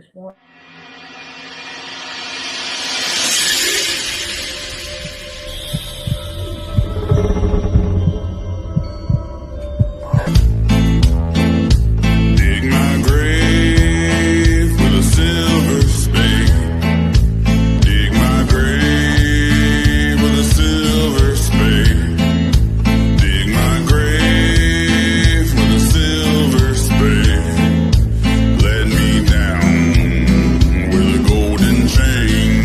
this one. Dig my grave with a silver spade. Dig my grave with a silver spade. Dig my grave with a silver spade. Let me down with a golden chain.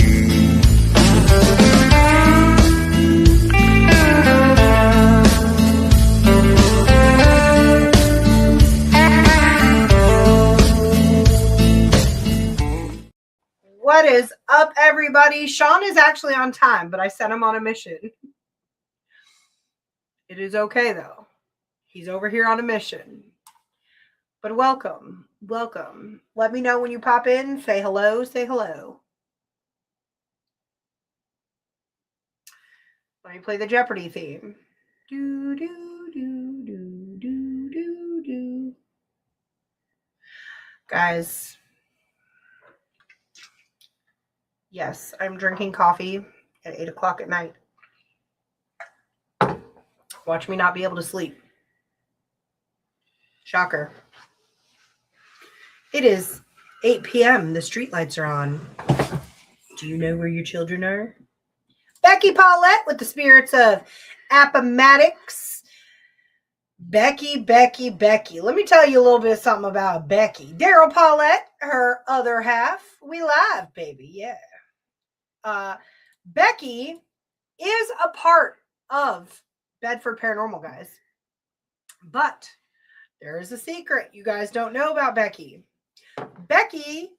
What is up, everybody? Sean is actually on time, but I sent him on a mission. It is okay, though. He's over here on a mission. But welcome. Welcome. Let me know when you pop in. Say hello. Say hello. Let me play the Jeopardy theme. Do, do, do, do, do, do, do. Guys. Yes, I'm drinking coffee at 8 o'clock at night. Watch me not be able to sleep. Shocker. It is 8 p.m. The streetlights are on. Do you know where your children are? Becky Paulette with the spirits of Appomattox. Becky. Let me tell you a little bit of something about Becky. Daryl Paulette, her other half. We live, baby. Yeah. Becky is a part of Bedford Paranormal, guys. But there is a secret you guys don't know about Becky. Becky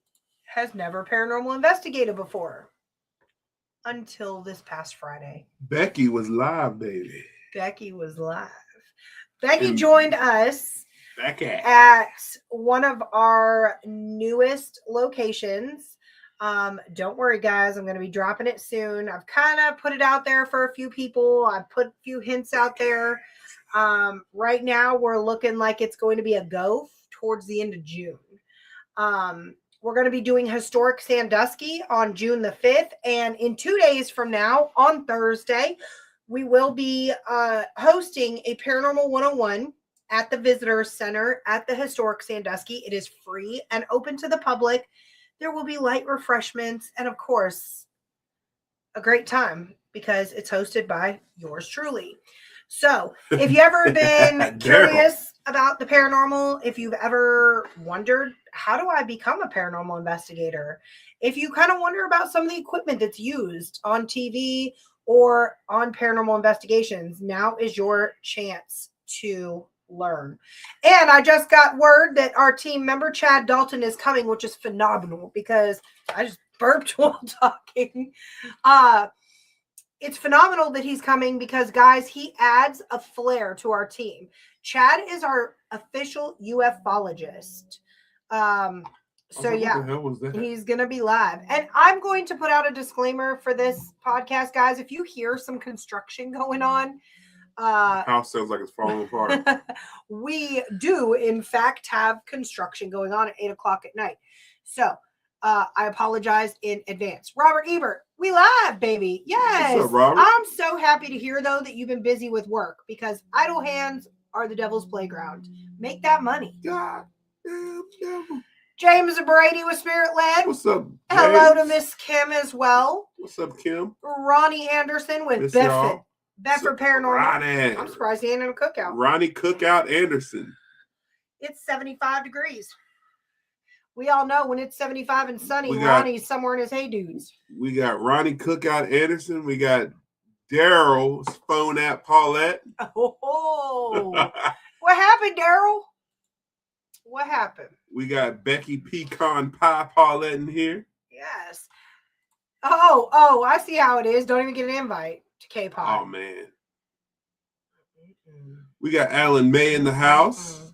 has never paranormal investigated before. Until this past Friday. Becky was live, baby. Becky was live. Becky joined us Becky at one of our newest locations. Don't worry, guys. I'm going to be dropping it soon. I've kind of put it out there for a few people. I've put a few hints out there. Right now, we're looking like it's going to be a go towards the end of June. We're going to be doing Historic Sandusky on June the 5th. And in 2 days from now, on Thursday, we will be hosting a Paranormal 101 at the Visitors Center at the Historic Sandusky. It is free and open to the public. There will be light refreshments and, of course, a great time because it's hosted by yours truly. So if you've ever been curious about the paranormal, if you've ever wondered, how do I become a paranormal investigator? If you kind of wonder about some of the equipment that's used on TV or on paranormal investigations, now is your chance to learn. And I just got word that our team member Chad Dalton is coming, which is phenomenal because I just burped while talking. It's phenomenal that he's coming because, guys, he adds a flair to our team. Chad is our official ufologist. So yeah, he's going to be live. And I'm going to put out a disclaimer for this podcast, guys. If you hear some construction going on, house sounds like it's falling apart. We do, in fact, have construction going on at 8 o'clock at night. So I apologize in advance. Robert Ebert, we live, baby. Yes. What's up, Robert? I'm so happy to hear, though, that you've been busy with work because idle hands are the devil's playground. Make that money. God damn devil. James Brady with Spirit Led. What's up, James? Hello to Miss Kim as well. What's up, Kim? Ronnie Anderson with Miss Bedford y'all. Paranormal. Ronnie. I'm surprised he ain't in a cookout. Ronnie Cookout Anderson. It's 75 degrees. We all know when it's 75 and sunny, Ronnie's somewhere in his hey dudes. We got Ronnie Cookout Anderson. We got Daryl's phone app Paulette. Oh, what happened, Daryl? What happened? We got Becky Pecan Pie Paulette in here. Yes. Oh, I see how it is. Don't even get an invite to K-pop. Oh, man. We got Alan May in the house.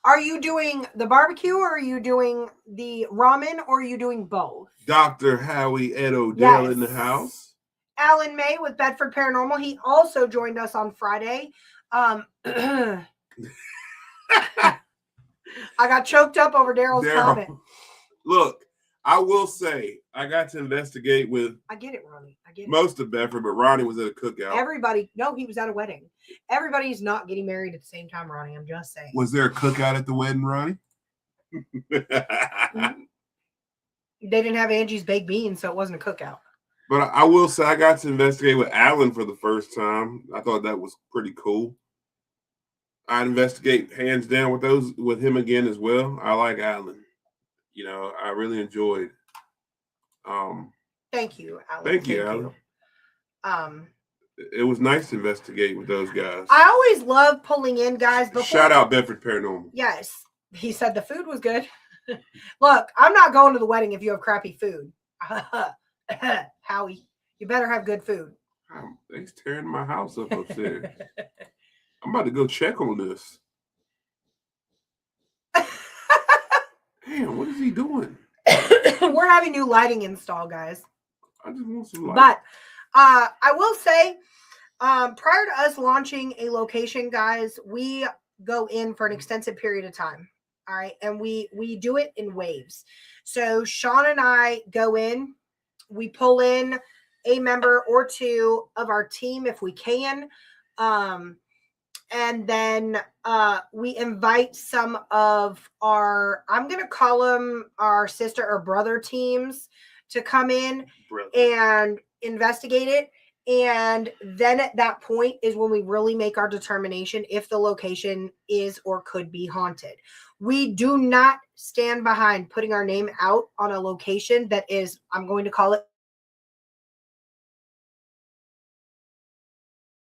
Are you doing the barbecue or are you doing the ramen or are you doing both? Dr. Howie Ed Odell in the house. Alan May with Bedford Paranormal. He also joined us on Friday. I got choked up over Daryl's comment. Look, I will say I got to investigate with. I get it, Ronnie. I get it. Most of Bedford, but Ronnie was at a cookout. Everybody, no, he was at a wedding. Everybody's not getting married at the same time, Ronnie. I'm just saying. Was there a cookout at the wedding, Ronnie? They didn't have Angie's baked beans, so it wasn't a cookout. But I will say I got to investigate with Alan for the first time. I thought that was pretty cool. I'd investigate hands down with him again as well. I like Alan. You know, I really enjoyed. Thank you, Alan. Thank you, Alan. It was nice to investigate with those guys. I always love pulling in guys. Shout out Bedford Paranormal. Yes, he said the food was good. Look, I'm not going to the wedding if you have crappy food. Howie, you better have good food. He's tearing my house up upstairs. I'm about to go check on this. Damn, what is he doing? We're having new lighting installed, guys. I just want some light. But I will say, prior to us launching a location, guys, we go in for an extensive period of time. All right. And we do it in waves. So Sean and I go in, we pull in a member or two of our team if we can. And then we invite some of our, I'm going to call them our sister or brother teams to come in and investigate it. And then at that point is when we really make our determination if the location is or could be haunted. We do not stand behind putting our name out on a location that is, I'm going to call it,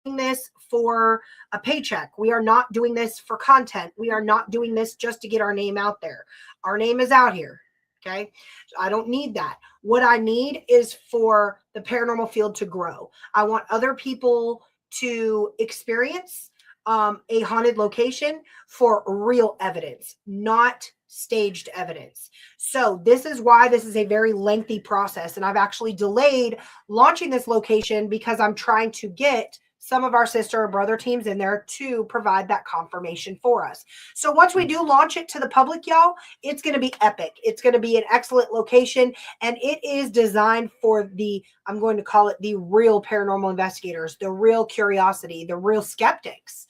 this for a paycheck. We are not doing this for content. We are not doing this just to get our name out there. Our name is out here. Okay. So I don't need that. What I need is for the paranormal field to grow. I want other people to experience a haunted location for real evidence, not staged evidence. So this is why this is a very lengthy process. And I've actually delayed launching this location because I'm trying to get some of our sister or brother teams in there to provide that confirmation for us. So once we do launch it to the public, y'all, it's going to be epic. It's going to be an excellent location, and it is designed for the, I'm going to call it the real paranormal investigators, the real curiosity, the real skeptics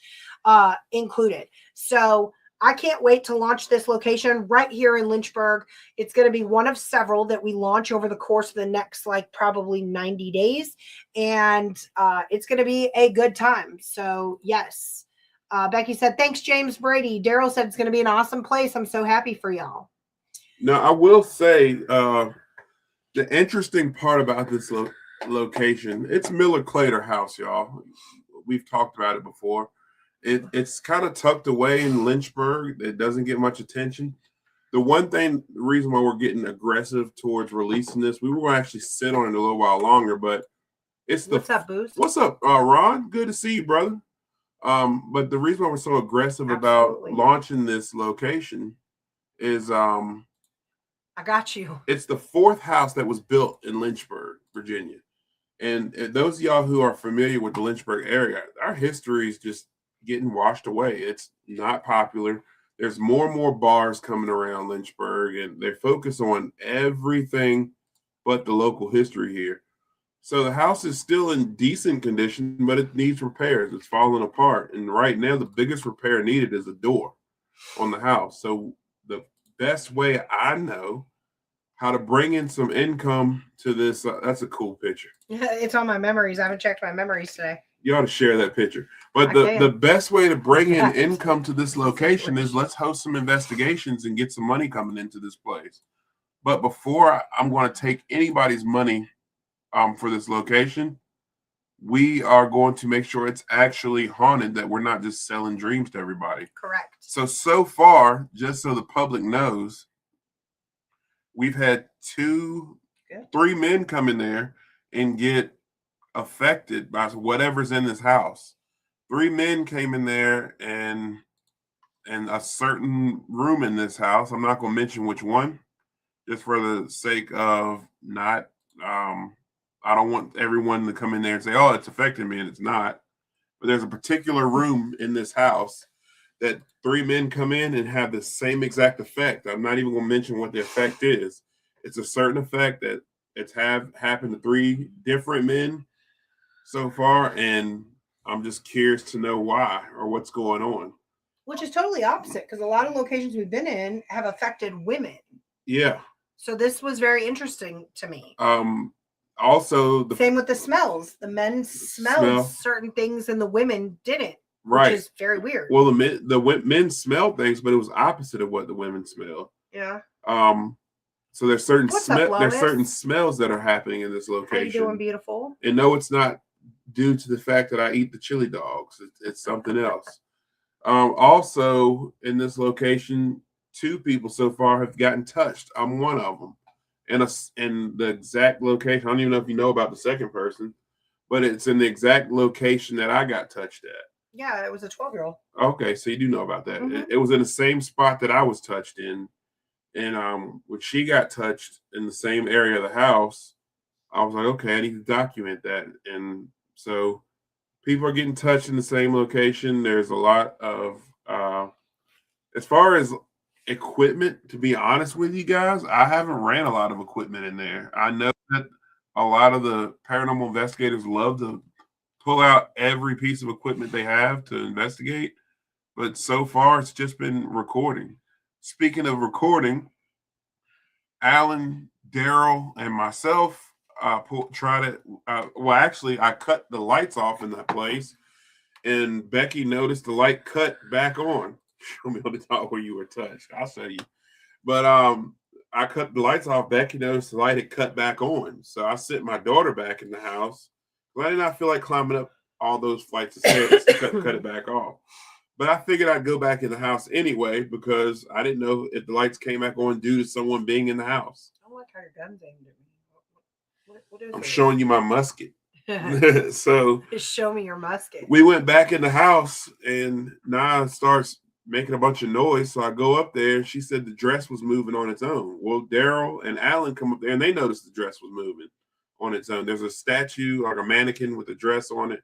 included. So I can't wait to launch this location right here in Lynchburg. It's going to be one of several that we launch over the course of the next, like, probably 90 days. And it's going to be a good time. So, yes. Becky said, thanks, James Brady. Daryl said it's going to be an awesome place. I'm so happy for y'all. Now, I will say the interesting part about this location, it's Miller Clater House, y'all. We've talked about it before. It's kind of tucked away in Lynchburg. It doesn't get much attention. The reason why we're getting aggressive towards releasing this, we were going to actually sit on it a little while longer, but it's What's up, Booze? What's up, Ron? Good to see you, brother. But the reason why we're so aggressive about launching this location is I got you. It's the fourth house that was built in Lynchburg, Virginia. And those of y'all who are familiar with the Lynchburg area, our history is just getting washed away. It's not popular. There's more and more bars coming around Lynchburg, and they focus on everything but the local history here. So the house is still in decent condition, but it needs repairs. It's falling apart. And right now, the biggest repair needed is a door on the house. So the best way I know how to bring in some income to this, that's a cool picture. It's on my memories. I haven't checked my memories today. You ought to share that picture. But the best way to bring in income to this location is let's host some investigations and get some money coming into this place. But before I'm going to take anybody's money for this location, we are going to make sure it's actually haunted, that we're not just selling dreams to everybody. Correct. So far, just so the public knows, we've had 3 men come in there and get affected by whatever's in this house. 3 men came in there and a certain room in this house, I'm not going to mention which one, just for the sake of not, I don't want everyone to come in there and say, oh, it's affecting me, and it's not. But there's a particular room in this house that 3 men come in and have the same exact effect. I'm not even going to mention what the effect is. It's a certain effect that it's happened to 3 different men so far, and I'm just curious to know why or what's going on. Which is totally opposite, because a lot of locations we've been in have affected women. Yeah. So this was very interesting to me. Also, the same with the smells. The men smelled certain things and the women didn't. Right. Which is very weird. Well, the men smelled things, but it was opposite of what the women smelled. Yeah. So there's certain smells that are happening in this location. How you doing, beautiful? And no, it's not due to the fact that I eat the chili dogs. It's something else. Also, in this location, 2 people so far have gotten touched. I'm one of them. In the exact location, I don't even know if you know about the second person, but it's in the exact location that I got touched at. Yeah, it was a 12-year-old. Okay, so you do know about that. Mm-hmm. It was in the same spot that I was touched in. And when she got touched in the same area of the house, I was like, okay, I need to document that. And so people are getting touched in the same location. There's a lot of, as far as equipment, to be honest with you guys, I haven't ran a lot of equipment in there. I know that a lot of the paranormal investigators love to pull out every piece of equipment they have to investigate, but so far it's just been recording. Speaking of recording, Alan, Daryl, and myself tried it. Actually, I cut the lights off in that place, and Becky noticed the light cut back on. Show me on the top where you were touched. I'll show you. But I cut the lights off. Becky noticed the light had cut back on. So I sent my daughter back in the house. But I did not feel like climbing up all those flights of stairs to cut it back off. But I figured I'd go back in the house anyway because I didn't know if the lights came back on due to someone being in the house. I don't like how your gun's aimed at me. What is I'm showing you my musket. So just show me your musket. We went back in the house and Nia starts making a bunch of noise. So I go up there. She said the dress was moving on its own. Well, Daryl and Alan come up there and they noticed the dress was moving on its own. There's a statue, like a mannequin with a dress on it.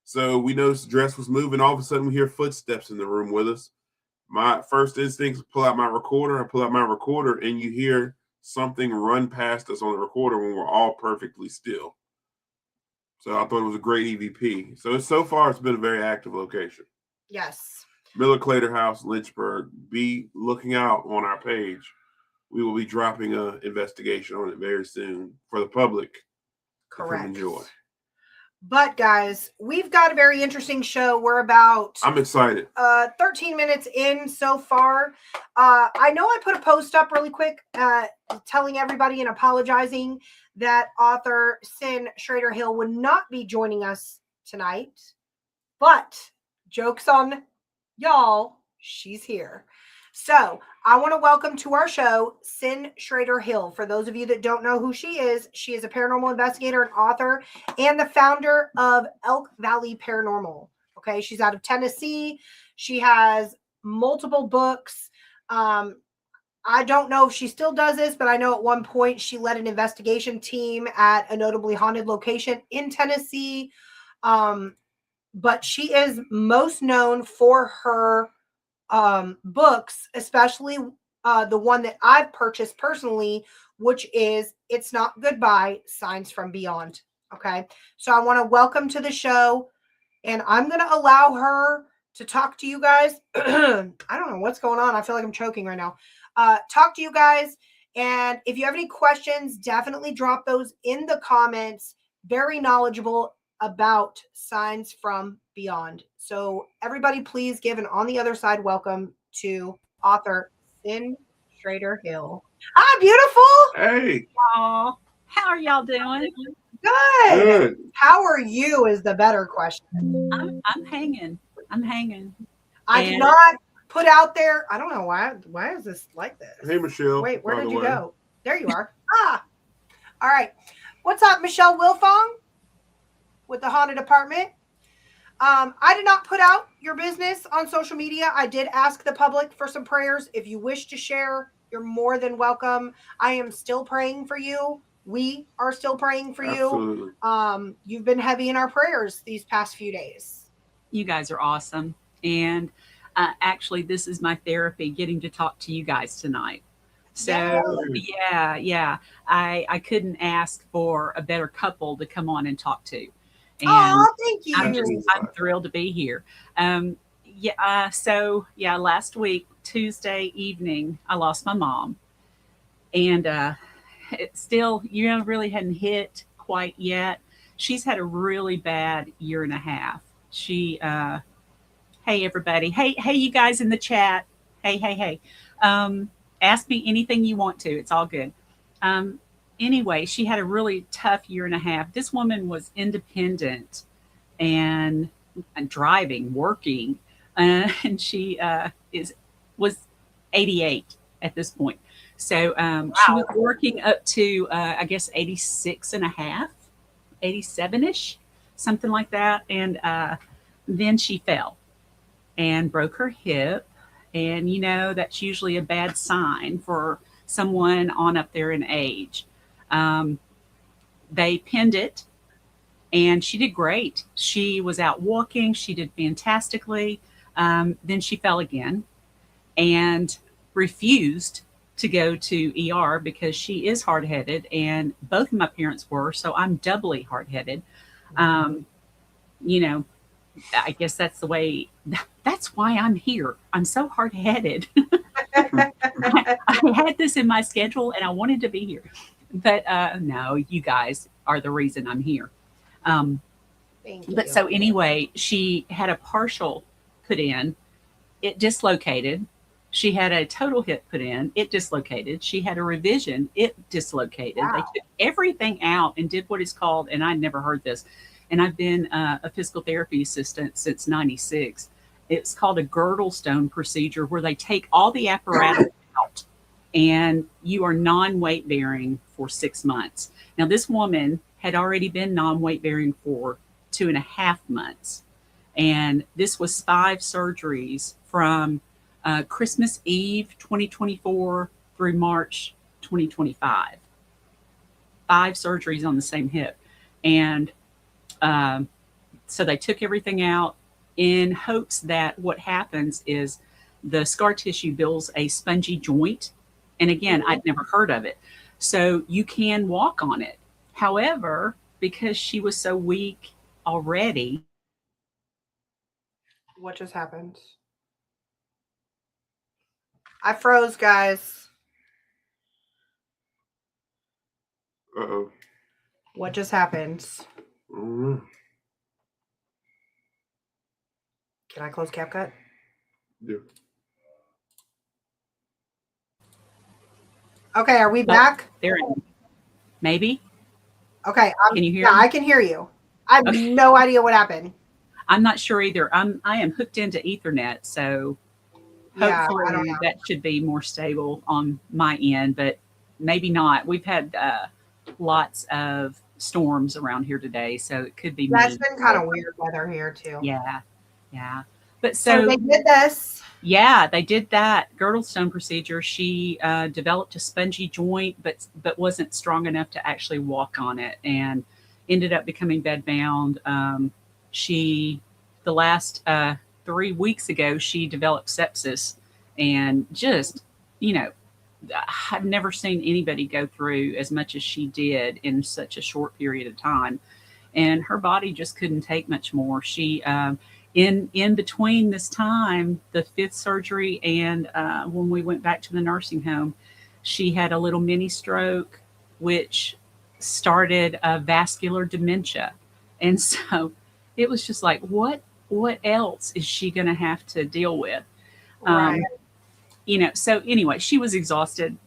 So we noticed the dress was moving. All of a sudden, we hear footsteps in the room with us. My first instinct is to pull out my recorder. I pull out my recorder, and you hear something run past us on the recorder when we're all perfectly still. So I thought it was a great EVP. So far, it's been a very active location. Yes. Miller Clater House, Lynchburg. Be looking out on our page. We will be dropping an investigation on it very soon for the public. Correct. To enjoy. But guys, we've got a very interesting show. We're about I'm excited. 13 minutes in so far. I know I put a post up really quick telling everybody and apologizing that author Cyn Shrader Hill would not be joining us tonight. But joke's on y'all, she's here. So I want to welcome to our show Cyn Shrader Hill. For those of you that don't know who she is a paranormal investigator and author and the founder of Elk Valley Paranormal. Okay, she's out of Tennessee. She has multiple books. I don't know if she still does this, but I know at one point she led an investigation team at a notably haunted location in Tennessee. But she is most known for her books, especially the one that I've purchased personally, which is It's Not Goodbye, Signs from Beyond. Okay, so I want to welcome to the show, and I'm going to allow her to talk to you guys. I don't know what's going on. I feel like I'm choking right now. Talk to you guys, and if you have any questions, definitely drop those in the comments. Very knowledgeable about Signs from Beyond. So everybody please give an on the other side welcome to author Cyn Shrader Hill. Hi, beautiful. Hey. Y'all. How are y'all doing? Good. How are you is the better question. I'm hanging. I did not put out there. I don't know why is this like this? Hey, Michelle. Wait, where did you go? There you are. All right. What's up, Michelle Wilfong with the Haunted Apartment? I did not put out your business on social media. I did ask the public for some prayers. If you wish to share, you're more than welcome. I am still praying for you. We are still praying for you. You've been heavy in our prayers these past few days. You guys are awesome. And Actually, this is my therapy, getting to talk to you guys tonight. So yeah, I couldn't ask for a better couple to come on and talk to, and Oh, thank you. I'm thrilled to be here. Um, yeah, last week Tuesday evening, I lost my mom, and it still, really hadn't hit quite yet. She's had a really bad year and a half. She Hey everybody. Hey you guys in the chat. Hey. Um, Ask me anything you want to. It's all good. Um, anyway, she had a really tough year and a half. This woman was independent and, driving, working, and she is was 88 at this point. So she was working up to I guess 86 and a half, 87ish, something like that, and then she fell and broke her hip. And, that's usually a bad sign for someone on up there in age. Um, they pinned it and she did great. She was out walking, she did fantastically. Then she fell again and refused to go to ER because she is hard headed, and both of my parents were. So I'm doubly hard headed. Um, you know, I guess that's the way. That's why I'm here. I'm so hard headed. I had this in my schedule and I wanted to be here, but no, you guys are the reason I'm here. Um, Thank you. but so anyway, she had a partial put in. It dislocated. She had a total hip put in. It dislocated. She had a revision. It dislocated. Wow. They took everything out and did what is called, and I'd never heard this, and I've been a physical therapy assistant since '96. It's called a girdle stone procedure, where they take all the apparatus out and you are non-weight bearing for 6 months. Now, this woman had already been non-weight bearing for 2.5 months. And this was 5 surgeries from Christmas Eve 2024 through March 2025. 5 surgeries on the same hip. And so they took everything out in hopes that what happens is the scar tissue builds a spongy joint. And again, I'd never heard of it. So you can walk on it. However, because she was so weak already. What just happened? I froze, guys. Uh-oh. What just happened? Mm-hmm. Can I close CapCut? Yeah. Okay, are we back? There, maybe. Okay, Can you hear yeah, me? I can hear you. I have Okay. no idea what happened. I'm not sure either. I am hooked into Ethernet, so Yeah, I don't hopefully know. that should be more stable on my end, but maybe not. We've had lots of storms around here today, so it could be That's me. been kind of weird weather here too. Yeah. But So so they did this. yeah, they did that girdle stone procedure. She developed a spongy joint, but wasn't strong enough to actually walk on it, and ended up becoming bedbound. The last 3 weeks ago, she developed sepsis, and just, I've never seen anybody go through as much as she did in such a short period of time, and her body just couldn't take much more. She in between this time, the 5th surgery and when we went back to the nursing home, she had a little mini stroke, which started a vascular dementia. And so it was just like, what else is she going to have to deal with? Right. So anyway, she was exhausted.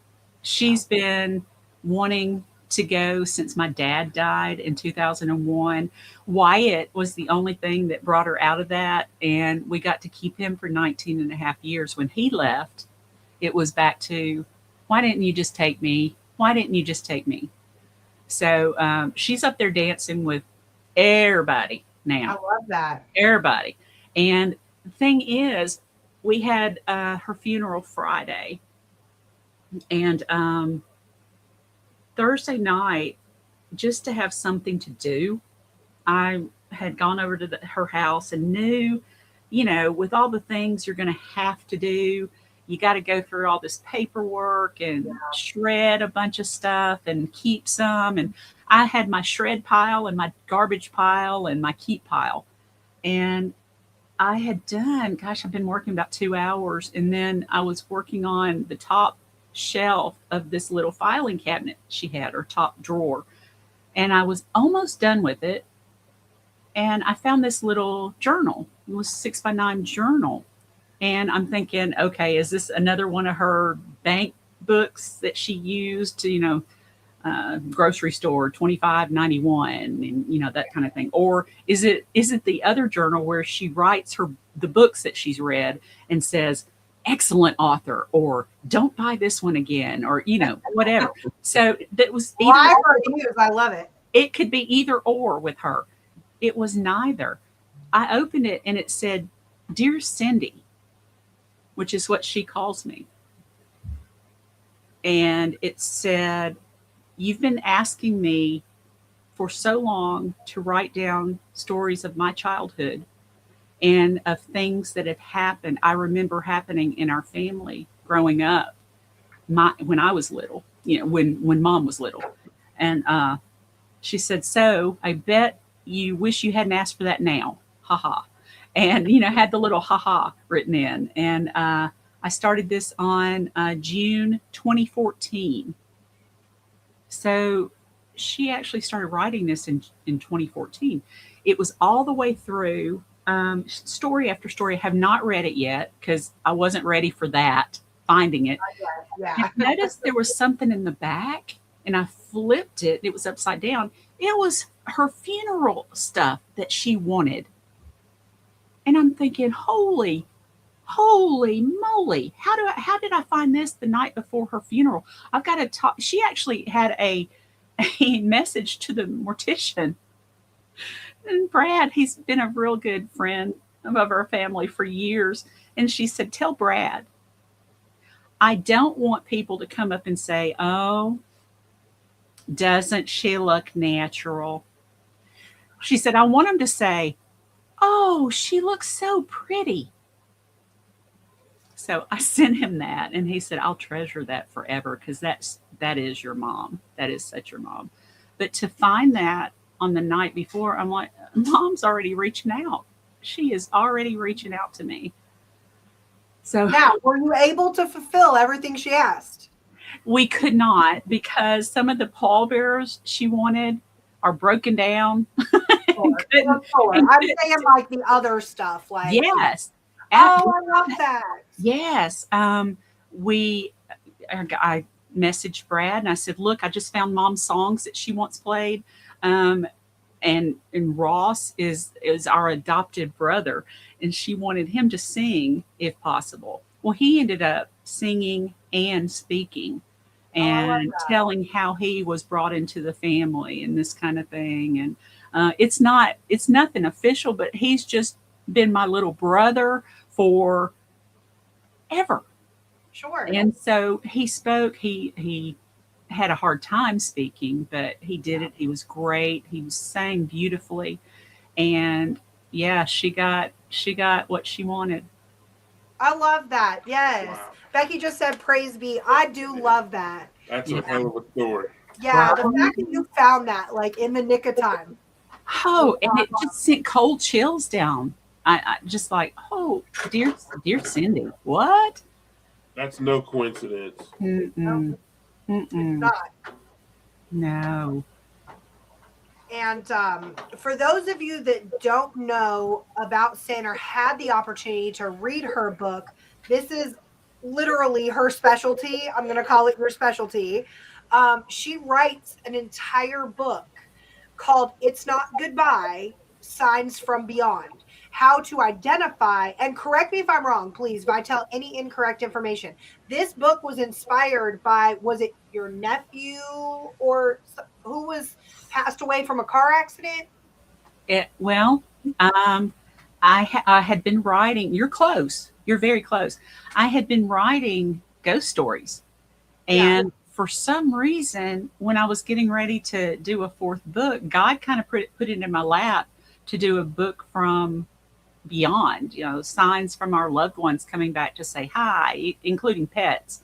She's been wanting to go since my dad died in 2001. Wyatt was the only thing that brought her out of that. And we got to keep him for 19 and a half years. When he left, it was back to, why didn't you just take me? Why didn't you just take me? So she's up there dancing with everybody now. I love that. Everybody. And the thing is, we had her funeral Friday. And Thursday night, just to have something to do, I had gone over to her house and knew with all the things you're going to have to do, you got to go through all this paperwork and shred a bunch of stuff and keep some. And I had my shred pile and my garbage pile and my keep pile. And I had done, gosh, I've been working about 2 hours. And then I was working on the top shelf of this little filing cabinet she had, or top drawer. And I was almost done with it. And I found this little journal. It was 6x9 journal. And I'm thinking, okay, is this another one of her bank books that she used to, grocery store 25.91 and that kind of thing, or is it the other journal where she writes the books that she's read and says excellent author, or don't buy this one again, or whatever. So that was either I love it. It could be either or with her. It was neither. I opened it and it said, "Dear Cindy," which is what she calls me. And it said, "You've been asking me for so long to write down stories of my childhood and of things that have happened. I remember happening in our family growing up, when I was little, when Mom was little." And she said, "So I bet you wish you hadn't asked for that now. Ha ha." And, had the little ha ha written in. And I started this on June 2014. So she actually started writing this in 2014. It was all the way through, story after story. I have not read it yet because I wasn't ready for that, finding it. Yeah. I noticed there was something in the back, and I flipped it. It was upside down. It was her funeral stuff that she wanted. And I'm thinking, holy moly, how did I find this the night before her funeral? I've got to talk. She actually had a message to the mortician. And Brad, he's been a real good friend of our family for years. And she said, "Tell Brad, I don't want people to come up and say, 'Oh, doesn't she look natural?'" She said, "I want them to say, 'Oh, she looks so pretty.'" So I sent him that, and he said, "I'll treasure that forever, because that is your mom. That is such your mom." But to find that on the night before, I'm like, Mom's already reaching out. She is already reaching out to me. So now, were you able to fulfill everything she asked? We could not, because some of the pallbearers she wanted are broken down. I'm saying like the other stuff, like yes. Oh, I love that. Yes. I messaged Brad and I said, "Look, I just found Mom's songs that she wants played. And Ross is our adopted brother, and she wanted him to sing if possible." Well, he ended up singing and speaking and telling how he was brought into the family and this kind of thing. And it's nothing official, but he's just been my little brother for ever. Sure. And so he spoke. He had a hard time speaking, but he did it. He was great. He sang beautifully, and yeah, she got what she wanted. I love that. Yes. Wow. Becky just said, "Praise be." I do love that. That's a hell of a story. Yeah, the fact that you found that like in the nick of time. Oh, and it just sent cold chills down. I just like, oh, dear Cindy, what? That's no coincidence. Mm-mm. It's not. No. And for those of you that don't know about Cyn or had the opportunity to read her book, this is literally her specialty. I'm going to call it your specialty. She writes an entire book called "It's Not Goodbye, Signs from Beyond." How to identify, and correct me if I'm wrong, please, if I tell any incorrect information. This book was inspired by, was it your nephew or who was passed away from a car accident? I had been writing, you're close, you're very close. I had been writing ghost stories. And for some reason, when I was getting ready to do a fourth book, God kind of put it in my lap to do a book from beyond, signs from our loved ones coming back to say hi, including pets.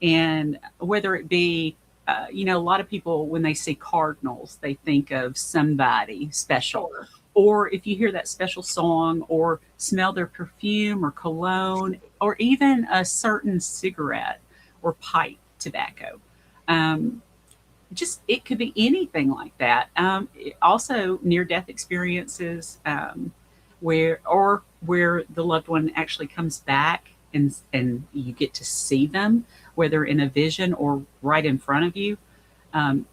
And whether it be, a lot of people, when they see cardinals, they think of somebody special. Sure. Or if you hear that special song or smell their perfume or cologne or even a certain cigarette or pipe tobacco. Um, just it could be anything like that. Also, near death experiences, where the loved one actually comes back and you get to see them, whether in a vision or right in front of you.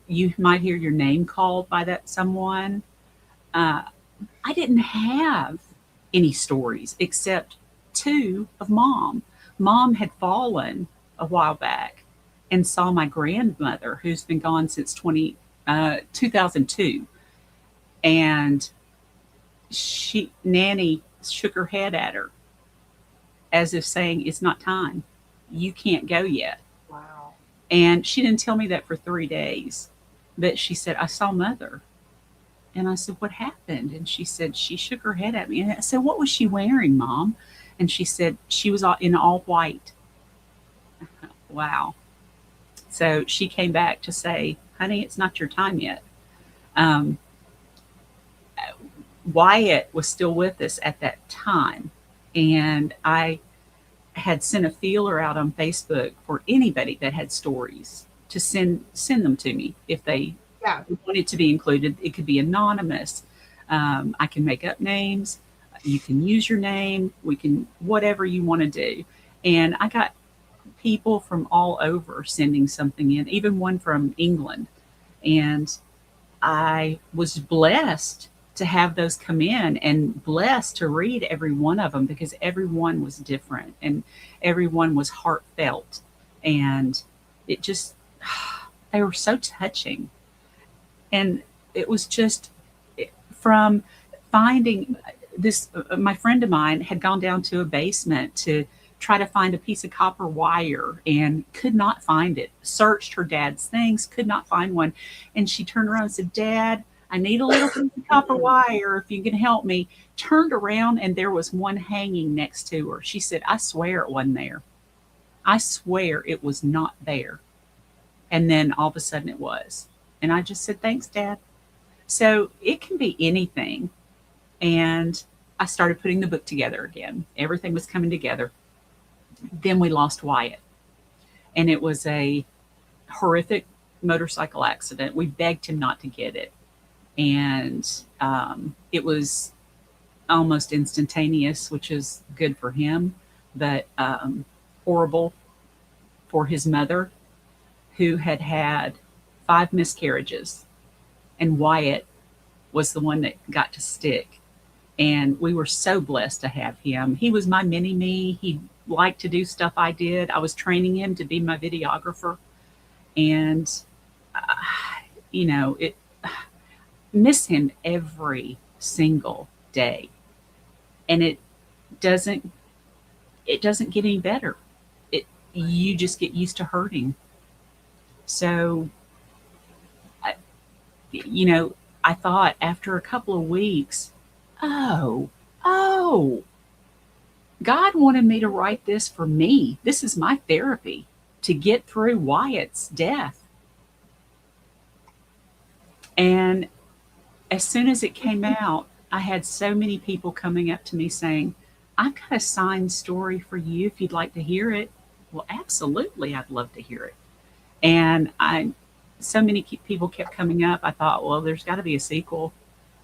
You might hear your name called by that someone. Uh, I didn't have any stories except two of mom. Mom had fallen a while back and saw my grandmother, who's been gone since 2002. And Nanny shook her head at her as if saying, "It's not time. You can't go yet." Wow. And she didn't tell me that for 3 days. But she said, "I saw mother." And I said, "What happened?" And she said, she shook her head at me. And I said, "What was she wearing, Mom?" And she said, she was in all white. Wow. So she came back to say, "Honey, it's not your time yet." Um, Wyatt was still with us at that time. And I had sent a feeler out on Facebook for anybody that had stories to send them to me if they Yeah. wanted to be included. It could be anonymous. I can make up names. You can use your name. We can, whatever you want to do. And I got people from all over sending something in, even one from England. And I was blessed to have those come in and blessed to read every one of them because everyone was different and everyone was heartfelt. And it just, they were so touching. And it was just from finding this. My friend of mine had gone down to a basement to try to find a piece of copper wire and could not find it. Searched her dad's things, could not find one. And she turned around and said, "Dad, I need a little piece of copper wire if you can help me." Turned around and there was one hanging next to her. She said, "I swear it wasn't there. I swear it was not there." And then all of a sudden it was. And I just said, "Thanks, Dad." So it can be anything. And I started putting the book together again. Everything was coming together. Then we lost Wyatt. And it was a horrific motorcycle accident. We begged him not to get it. And it was almost instantaneous, which is good for him, but horrible for his mother, who had had 5 miscarriages. And Wyatt was the one that got to stick. And we were so blessed to have him. He was my mini me. He liked to do stuff I did. I was training him to be my videographer. And, it miss him every single day. And it doesn't get any better. You just get used to hurting. So, I thought after a couple of weeks, oh, God wanted me to write this for me. This is my therapy to get through Wyatt's death. And as soon as it came out, I had so many people coming up to me saying, "I've got a signed story for you if you'd like to hear it." Well, absolutely, I'd love to hear it. And so many people kept coming up. I thought, well, there's got to be a sequel.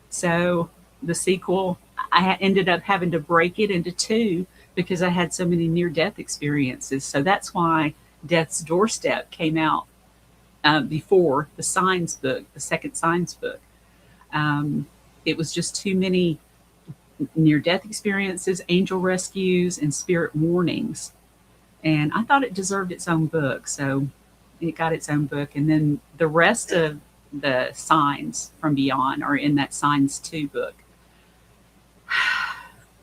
So the sequel, I ended up having to break it into 2 because I had so many near-death experiences. So that's why Death's Doorstep came out before the Signs book, the second Signs book. It was just too many near-death experiences, angel rescues, and spirit warnings. And I thought it deserved its own book. So it got its own book. And then the rest of the signs from beyond are in that Signs 2 book.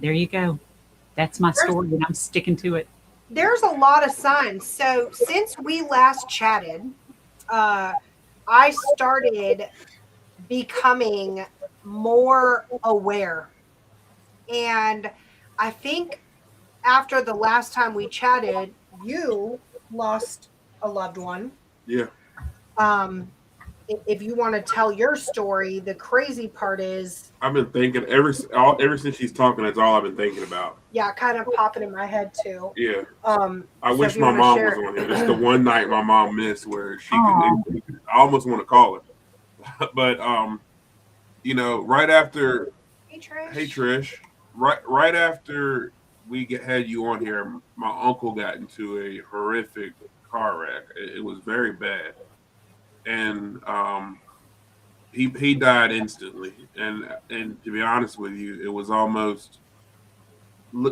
There you go. That's my story, and I'm sticking to it. There's a lot of signs. So since we last chatted, I started becoming more aware And I think after the last time we chatted, you lost a loved one. Yeah. If you want to tell your story, the crazy part is, I've been thinking ever since she's talking. That's all I've been thinking about. yeah, kind of popping in my head too. Yeah. So I if wish you my want to mom share, was on here. This is the one night my mom missed where she Aw. could. I almost want to call her, but right after. hey Trish. Hey Trish, right after had you on here, my uncle got into a horrific car wreck. It was very bad, and he died instantly. And to be honest with you, it was almost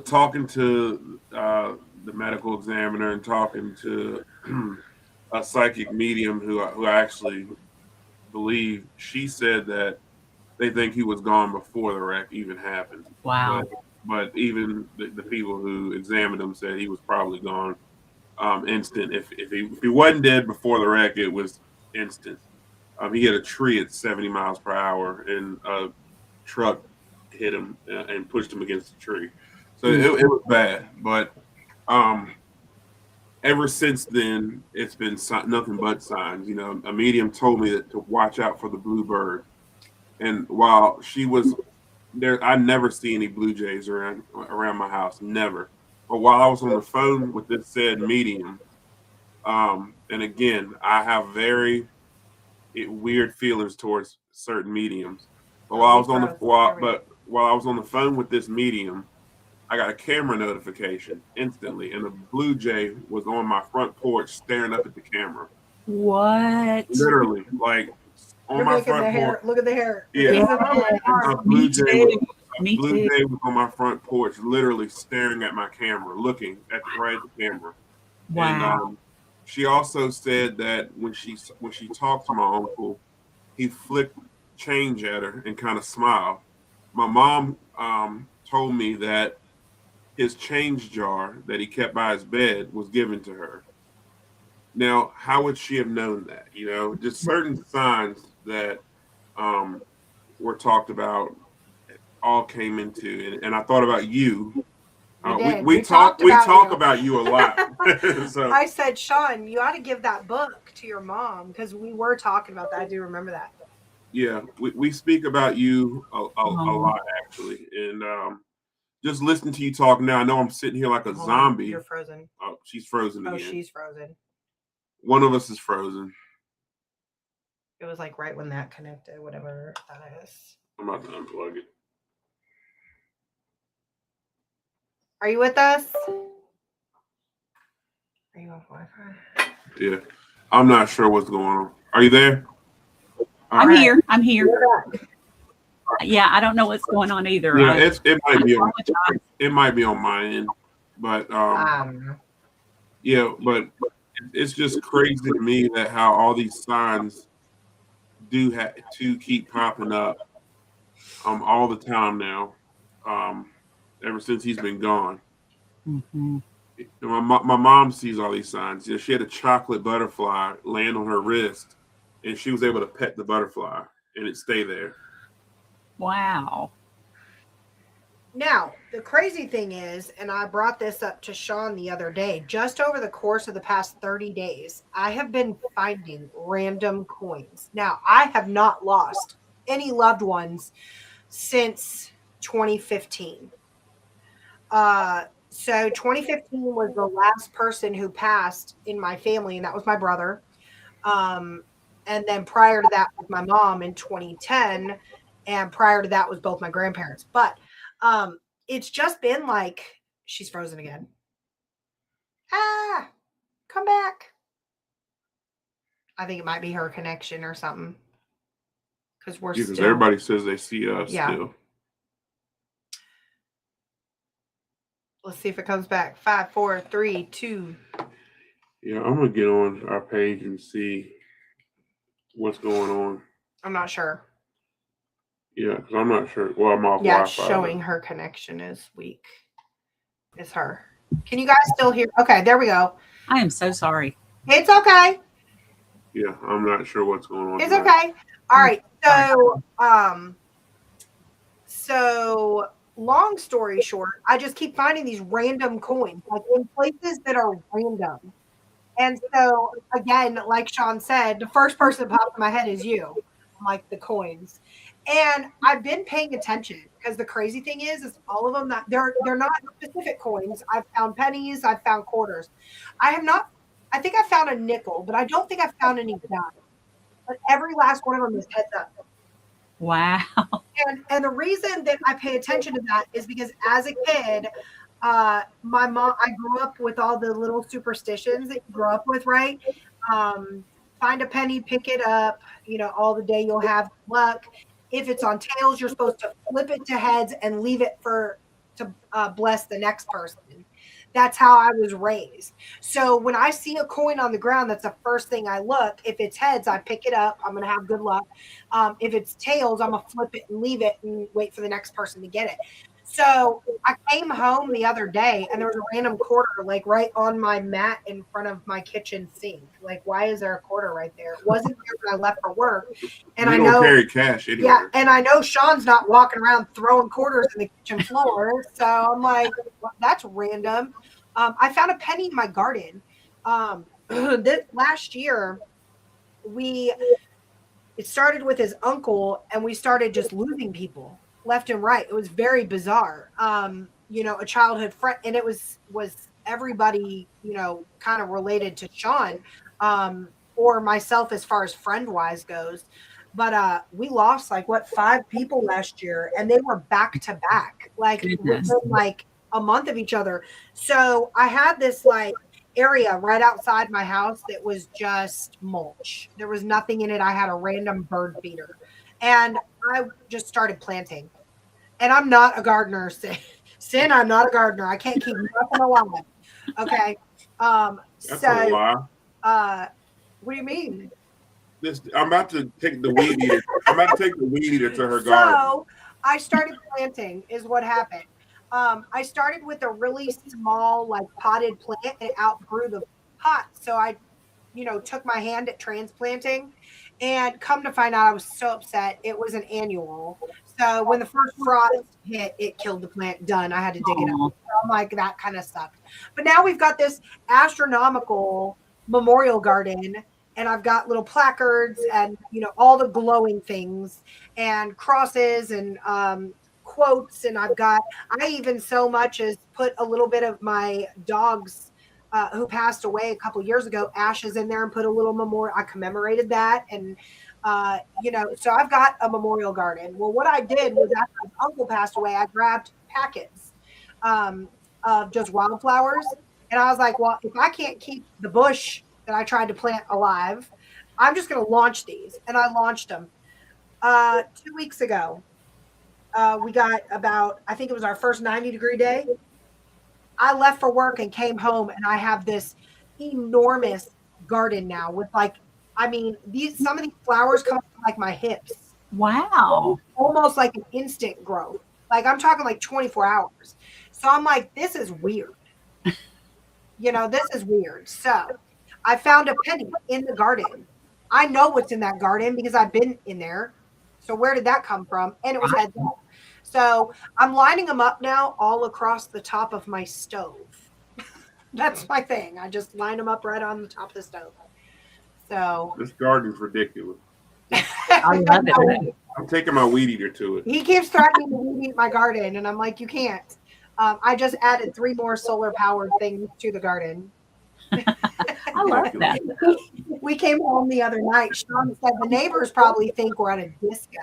talking to the medical examiner and talking to a psychic medium who I actually believe. She said that they think he was gone before the wreck even happened. Wow. But even the people who examined him said he was probably gone instant. If he wasn't dead before the wreck, it was instant. He hit a tree at 70 miles per hour, and a truck hit him and pushed him against the tree. So it was bad. But ever since then, it's been nothing but signs. A medium told me to watch out for the blue bird. And while she was there, I never see any blue jays around my house, never. But while I was on the phone with this said medium, and again, I have very weird feelings towards certain mediums. But while I was on the while I was on the phone with this medium, I got a camera notification instantly, and a blue jay was on my front porch staring up at the camera. What? Literally, like on You're my making front the hair. porch. Look at the hair. Yeah. Yeah. A blue Me jay too. was, Me blue too. jay was on my front porch, literally staring at my camera, looking right at the camera. Wow. And she also said that when she talked to my uncle, he flicked change at her and kind of smiled. My mom told me that his change jar that he kept by his bed was given to her. Now, how would she have known that? Just certain signs that were talked about all came into, and I thought about you. We talk about you a lot. So I said, Sean, you ought to give that book to your mom because we were talking about that. I do remember that. yeah, we speak about you a Oh. lot actually, and just listening to you talk now, I know I'm sitting here like a Hold on, zombie. you're frozen. Oh, she's frozen Oh, again. she's frozen. One of us is frozen. It was like right when that connected, whatever that is. I'm about to unplug it. Are you with us? Are you off Wi-Fi? Yeah, I'm not sure what's going on. Are you there? I'm here. I'm here. Yeah, I don't know what's going on either. Yeah, it might be on my end, but I don't know. yeah, but it's just crazy to me that how all these signs do have to keep popping up all the time now, ever since he's been gone. Mm-hmm. My mom sees all these signs. Yeah, she had a chocolate butterfly land on her wrist, and she was able to pet the butterfly, and it stayed there. Wow. Now, the crazy thing is, and I brought this up to Sean the other day, just over the course of the past 30 days, I have been finding random coins. Now, I have not lost any loved ones since 2015. So 2015 was the last person who passed in my family, and that was my brother. And then prior to that was my mom in 2010, and prior to that was both my grandparents. But it's just been like, she's frozen again. Come back. I think it might be her connection or something. Because we're still. Everybody says they see us still. Let's see if it comes back. 5, 4, 3, 2. Yeah, I'm gonna get on our page and see what's going on. I'm not sure. Yeah, because I'm not sure. Well, I'm off Yeah, Wi-Fi. it's showing her connection is weak. It's her. Can you guys still hear? Okay, there we go. I am so sorry. It's okay. Yeah, I'm not sure what's going on. It's okay. All right. So long story short, I just keep finding these random coins, like in places that are random. And so, again, like Sean said, the first person that pops in my head is you, like the coins. And I've been paying attention because the crazy thing is all of them that they're not specific coins. I've found pennies, I've found quarters. I have not. I think I found a nickel, but I don't think I found any dimes. But every last one of them is heads up. Wow. And the reason that I pay attention to that is because as a kid, my mom, I grew up with all the little superstitions that you grew up with, right? Um, find a penny, pick it up, all the day you'll have luck. If it's on tails, you're supposed to flip it to heads and leave it to bless the next person. That's how I was raised. So when I see a coin on the ground, that's the first thing I look. If it's heads, I pick it up. I'm going to have good luck. If it's tails, I'm going to flip it and leave it and wait for the next person to get it. So I came home the other day and there was a random quarter like right on my mat in front of my kitchen sink. Like, why is there a quarter right there? It wasn't there when I left for work. And we I don't know carry cash anywhere. Yeah, and I know Sean's not walking around throwing quarters in the kitchen floor. So I'm like, well, that's random. I found a penny in my garden. This last year, it started with his uncle, and we started just losing people left and right. It was very bizarre. A childhood friend, and it was everybody, kind of related to Sean, or myself as far as friend wise goes. But we lost 5 people last year, and they were back to back, within a month of each other. So I had this area right outside my house that was just mulch. There was nothing in it. I had a random bird feeder, and I just started planting. And I'm not a gardener, Cyn. I'm not a gardener. I can't keep nothing alive. Okay. That's a lie. What do you mean? I'm about to take the weed eater. I'm about to take the weed eater to her garden. So I started planting is what happened. I started with a really small, potted plant, and it outgrew the pot. So I, took my hand at transplanting, and come to find out, I was so upset. It was an annual. So when the first frost hit, it killed the plant. Done. I had to dig it up. So I'm like, that kind of sucked. But now we've got this astronomical memorial garden, and I've got little placards and, all the glowing things and crosses and, quotes, and I even so much as put a little bit of my dog's who passed away a couple years ago ashes in there and put a little memorial. I commemorated that, and so I've got a memorial garden. Well, what I did was after my uncle passed away, I grabbed packets of just wildflowers, and I was like, well, if I can't keep the bush that I tried to plant alive, I'm just going to launch these, and I launched them 2 weeks ago. We got I think it was our first 90-degree day. I left for work and came home, and I have this enormous garden now with some of these flowers come up to my hips. Wow. Almost like an instant growth. I'm talking 24 hours. So I'm like, this is weird. This is weird. So I found a penny in the garden. I know what's in that garden because I've been in there. So where did that come from? And it was heads up. So I'm lining them up now all across the top of my stove. That's my thing. I just line them up right on the top of the stove. So this garden's ridiculous. I love it. I'm taking my weed eater to it. He keeps threatening to weed eat my garden, and I'm like, you can't. I just added 3 more solar powered things to the garden. I love that. We came home the other night. Sean said the neighbors probably think we're at a disco.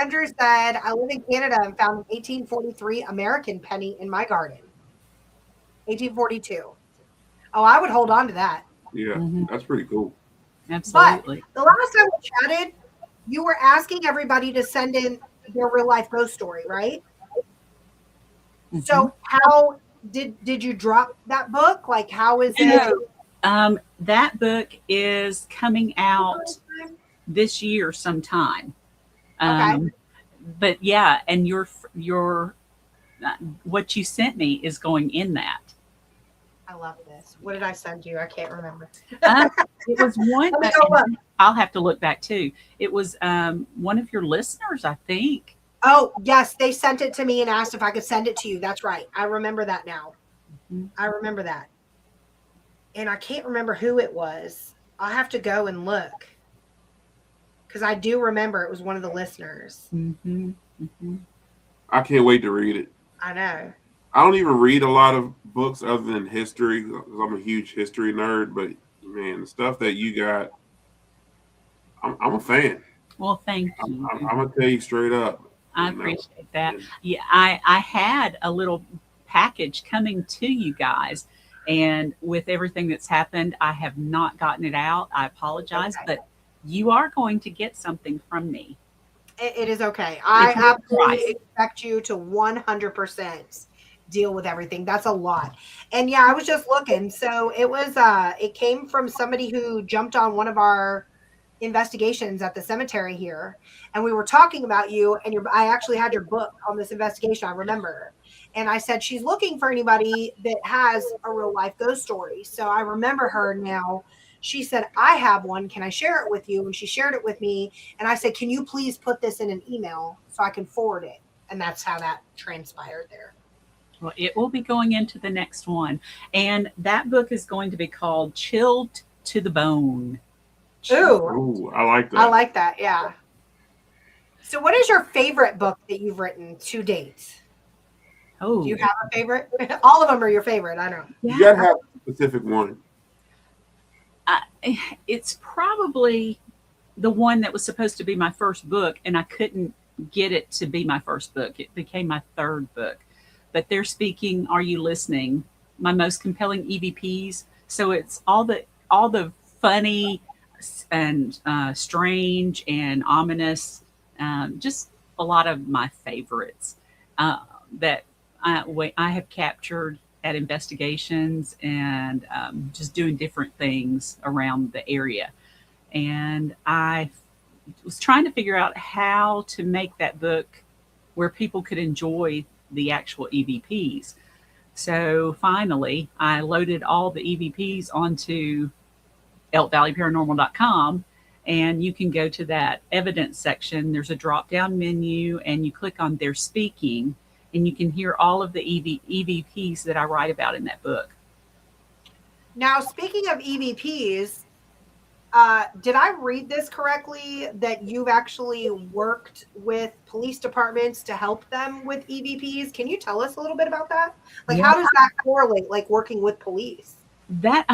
Andrew said, I live in Canada and found an 1843 American penny in my garden. 1842. Oh, I would hold on to that. Yeah, that's pretty cool. Absolutely. But the last time we chatted, you were asking everybody to send in their real life ghost story, right? Mm-hmm. So how did you drop that book? How is it? That book is coming out this year sometime. Okay. But yeah, and your what you sent me is going in that. I love this. What did I send you? I can't remember. It was one. I'll have to look back too. It was one of your listeners, I think. Oh, yes, they sent it to me and asked if I could send it to you. That's right. I remember that now. Mhm. I remember that. And I can't remember who it was. I'll have to go and look because I do remember it was one of the listeners. Mhm. Mhm. I can't wait to read it. I know. I don't even read a lot of books other than history 'cause I'm a huge history nerd. But man, the stuff that you got, I'm a fan. Well, thank you. I'm gonna tell you straight up. I You know, appreciate that. and Yeah, I had a little package coming to you guys, and with everything that's happened, I have not gotten it out. I apologize, Okay. but you are going to get something from me. It is okay. I It's a absolutely surprise. expect you to 100% deal with everything. That's a lot. And yeah, I was just looking. So it came from somebody who jumped on one of our investigations at the cemetery here, and we were talking about you and I actually had your book on this investigation, I remember. And I said she's looking for anybody that has a real life ghost story. So I remember her now. She said, I have one. Can I share it with you? And she shared it with me. And I said, can you please put this in an email so I can forward it? And that's how that transpired there. Well, it will be going into the next one, and that book is going to be called "Chilled to the Bone." Ooh, ooh, I like I that. like that. Yeah. So what is your favorite book that you've written to date? Do Oh, you have a favorite? All of them are your favorite. I know. You yeah. gotta have a specific one. I, it's probably the one that was supposed to be my first book, and I couldn't get it to be my first book. It became my third book. But they're speaking, Are You Listening? My most compelling EVPs. So it's all the funny and strange and ominous, just a lot of my favorites that I have captured at investigations and just doing different things around the area. And I was trying to figure out how to make that book where people could enjoy the actual EVPs. So finally, I loaded all the EVPs onto elkvalleyparanormal.com, and you can go to that evidence section. There's a drop down menu, and you click on their speaking, and you can hear all of the EVPs that I write about in that book. Now, speaking of EVPs, did I read this correctly that you've actually worked with police departments to help them with EVPs? Can you tell us a little bit about that? Like, Yeah, how does that correlate, like working with police? that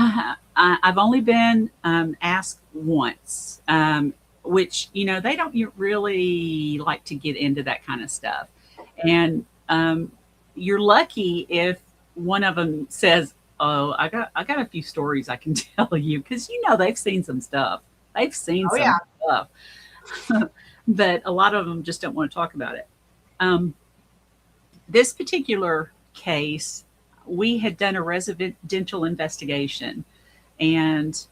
I've only been asked once, which they don't really like to get into that kind of stuff, and you're lucky if one of them says, "Oh, I got a few stories I can tell you," because they've seen some stuff. They've seen Oh, yeah. some stuff, but a lot of them just don't want to talk about it. Um, this particular case, we had done a residential investigation and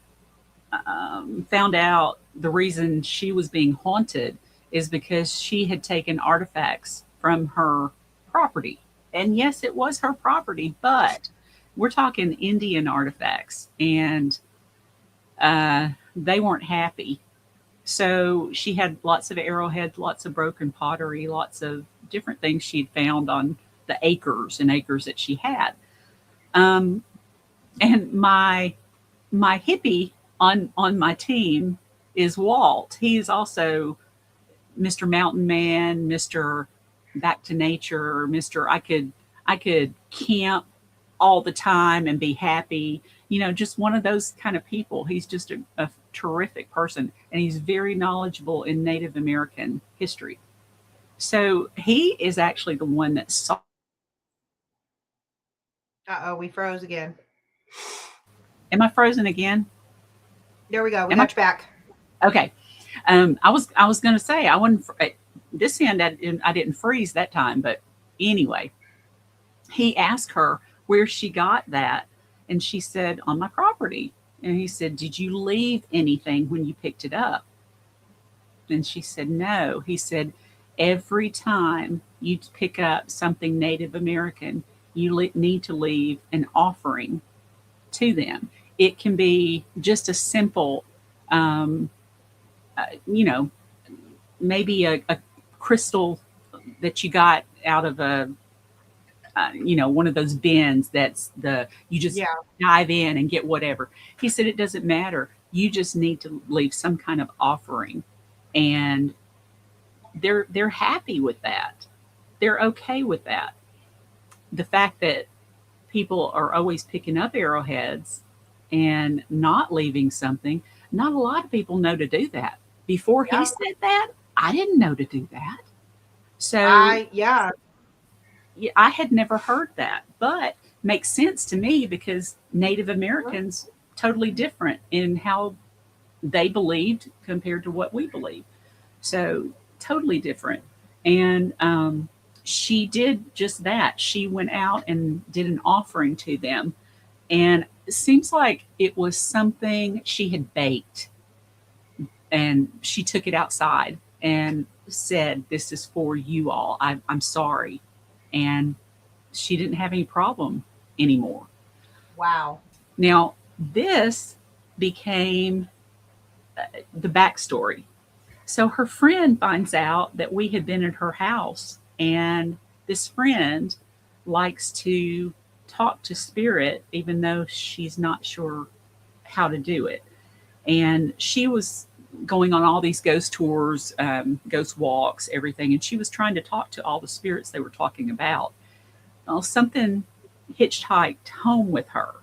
found out the reason she was being haunted is because she had taken artifacts from her property. And yes, it was her property, but we're talking Indian artifacts, and they weren't happy. So she had lots of arrowheads, lots of broken pottery, lots of different things she'd found on the acres and acres that she had. Um, and my hippie on my team is Walt. He is also Mr. Mountain Man, Mr. Back to Nature, Mr. I could camp all the time and be happy. Just one of those kind of people. He's just a terrific person, and he's very knowledgeable in Native American history. So he is actually the one that saw. Uh-oh, we froze again. Am I frozen again? There we go. We Am I? got you back. Okay. I was going to say I wasn't. This end I didn't freeze that time, but anyway, he asked her where she got that, and she said on my property. And he said, "Did you leave anything when you picked it up?" And she said, "No." He said, "Every time you pick up something Native American, you need to leave an offering to them. It can be just a simple you know, maybe a crystal that you got out of one of those bins that's you just Yeah. dive in and get whatever. He said it doesn't matter. You just need to leave some kind of offering, and they're happy with that. They're okay with that. The fact that people are always picking up arrowheads and not leaving something, not a lot of people know to do that. Before he Yeah. said that, I didn't know to do that. So Yeah. I had never heard that, but makes sense to me because Native Americans totally different in how they believed compared to what we believe. So totally different. And she did just that. She went out and did an offering to them. And it seems like it was something she had baked, and she took it outside and said, "This is for you all. I'm sorry." And she didn't have any problem anymore. Wow. Now, this became the backstory. So her friend finds out that we had been at her house, and this friend likes to talk to spirit, even though she's not sure how to do it. And she was going on all these ghost tours, ghost walks, everything, and she was trying to talk to all the spirits they were talking about. Well, something hitchhiked home with her,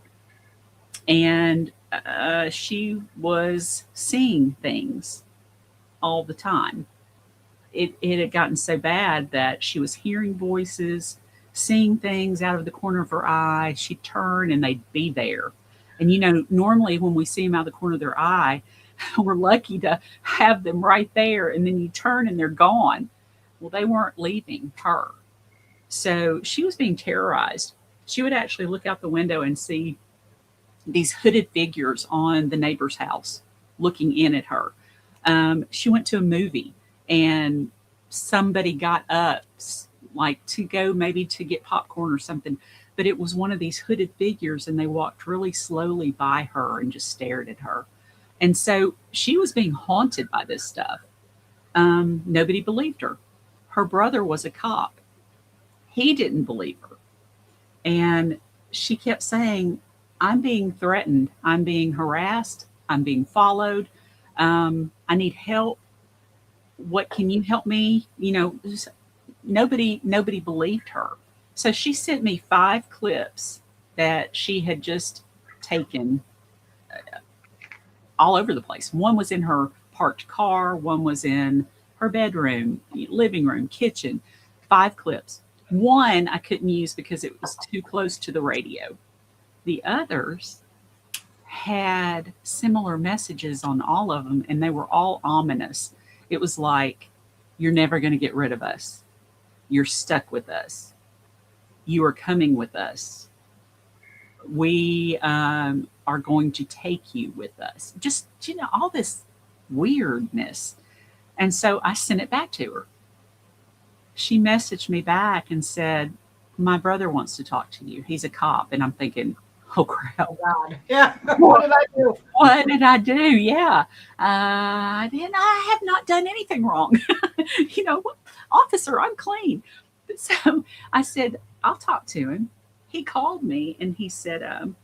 and she was seeing things all the time. It had gotten so bad that she was hearing voices, seeing things out of the corner of her eye. She'd turn and they'd be there. And normally when we see them out of the corner of their eye, we're lucky to have them right there. And then you turn and they're gone. Well, they weren't leaving her. So she was being terrorized. She would actually look out the window and see these hooded figures on the neighbor's house looking in at her. She went to a movie and somebody got up, like to go maybe to get popcorn or something, but it was one of these hooded figures, and they walked really slowly by her and just stared at her. And so she was being haunted by this stuff. Nobody believed her. Her brother was a cop. He didn't believe her. And she kept saying, "I'm being threatened. I'm being harassed. I'm being followed. I need help. What can you help me?" Nobody believed her. So she sent me 5 clips that she had just taken all over the place. One was in her parked car, one was in her bedroom, living room, kitchen. 5 clips. One I couldn't use because it was too close to the radio. The others had similar messages on all of them, and they were all ominous. It was like, "You're never going to get rid of us. You're stuck with us. You are coming with us. We are going to take you with us." Just, all this weirdness. And so I sent it back to her. She messaged me back and said, "My brother wants to talk to you. He's a cop." And I'm thinking, oh, crap. Oh, God. Yeah. What did I do? What did I do? Yeah. I have not done anything wrong. Officer, I'm clean. So I said, "I'll talk to him." He called me and he said,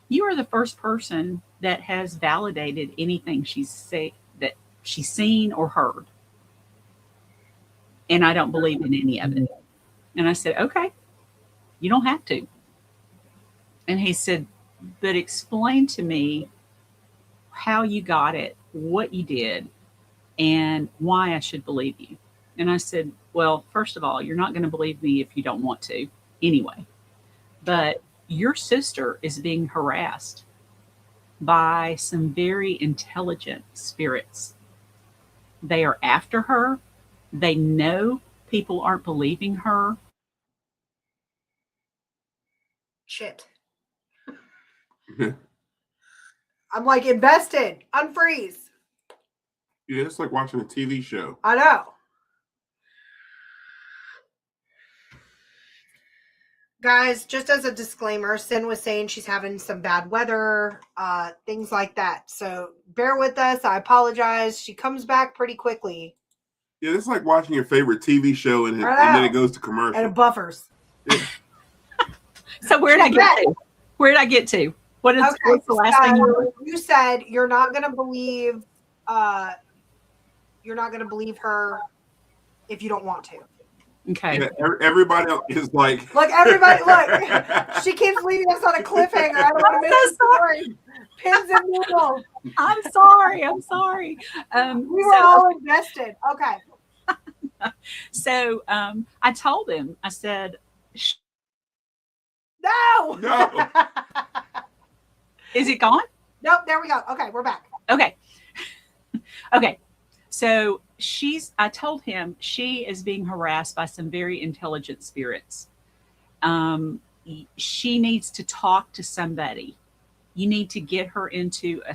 "You are the first person that has validated anything that she's seen or heard. And I don't believe in any of it." And I said, "Okay, you don't have to." And he said, "But explain to me how you got it, what you did, and why I should believe you." And I said, "Well, first of all, you're not going to believe me if you don't want to anyway. But your sister is being harassed by some very intelligent spirits. They are after her. They know people aren't believing her." Shit. I'm like, invested. Unfreeze. Yeah, it's like watching a TV show. I know. Guys, just as a disclaimer, Cyn was saying she's having some bad weather, things like that. So bear with us. I apologize. She comes back pretty quickly. Yeah, it's like watching your favorite TV show and then it goes to commercial. And it buffers. Yeah. So where did I get to? Where did I get to? What's the last thing you said? You're not going to believe. You're not going to believe her if you don't want to. Okay. Yeah, everybody else is like, look, everybody, look. She keeps leaving us on a cliffhanger. I don't want to miss the story. Pins and needles. I'm sorry. We were all invested. Okay. So I told him. I said, No. Is it gone? Nope. There we go. Okay, we're back. Okay. Okay. So I told him she is being harassed by some very intelligent spirits. She needs to talk to somebody. You need to get her into a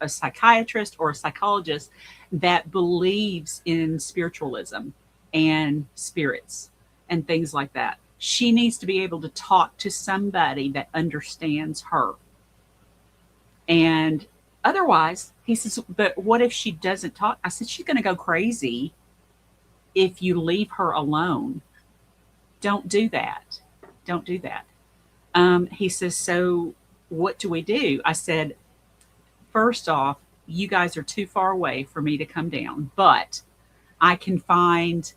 psychiatrist or a psychologist that believes in spiritualism and spirits and things like that. She needs to be able to talk to somebody that understands her. And otherwise, he says, but what if she doesn't talk? I said, she's going to go crazy if you leave her alone. Don't do that. Don't do that. He says, so what do we do? I said, first off, you guys are too far away for me to come down, but I can find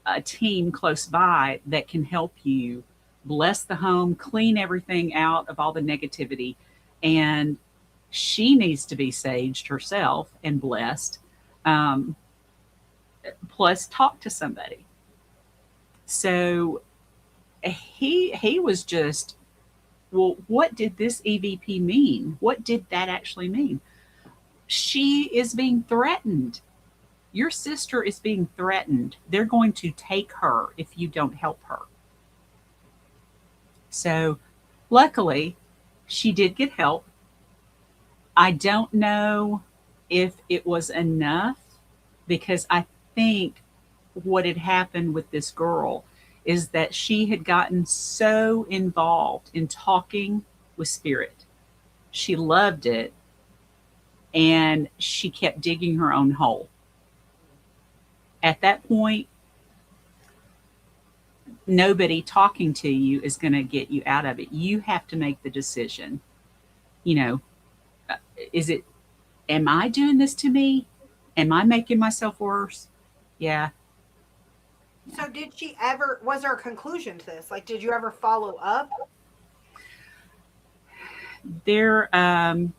a team close by that can help you bless the home, clean everything out of all the negativity. And she needs to be saged herself and blessed, plus talk to somebody. So he was just, well, what did this EVP mean? What did that actually mean? She is being threatened. Your sister is being threatened. They're going to take her if you don't help her. So luckily, she did get help. I don't know if it was enough, because I think what had happened with this girl is that she had gotten so involved in talking with spirit. She loved it, and she kept digging her own hole. At that point, nobody talking to you is going to get you out of it. You have to make the decision. You know, am I doing this to me? Am I making myself worse? Yeah. So was there a conclusion to this? Like, did you ever follow up? It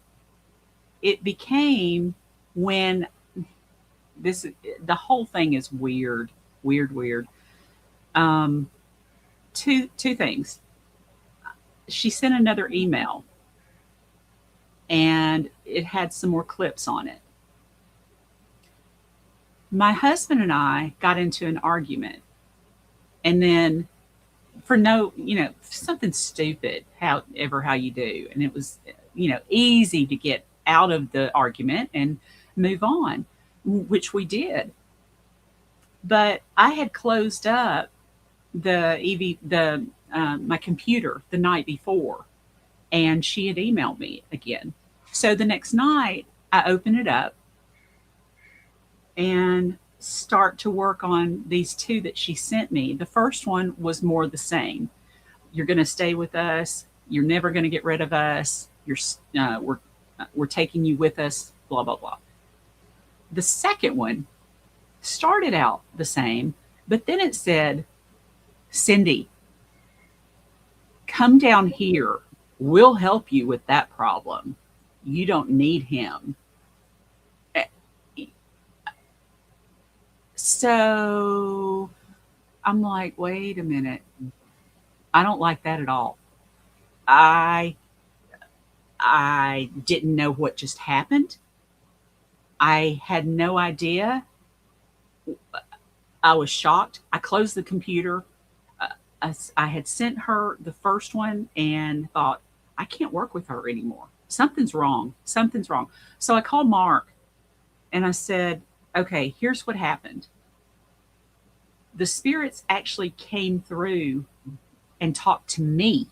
became when the whole thing is weird. Two things. She sent another email, and it had some more clips on it. My husband and I got into an argument, and then for something stupid, how you do. And it was, easy to get out of the argument and move on, which we did. But I had closed up my computer the night before, and she had emailed me again. So the next night I open it up and start to work on these two that she sent me. The first one was more the same. You're going to stay with us. You're never going to get rid of us. We're taking you with us, blah, blah, blah. The second one started out the same, but then it said, Cindy, come down here. We'll help you with that problem. You don't need him. So I'm like, wait a minute. I don't like that at all. I didn't know what just happened. I had no idea. I was shocked. I closed the computer. I had sent her the first one and thought, I can't work with her anymore. Something's wrong. So I called Mark and I said, okay, here's what happened. The spirits actually came through and talk to me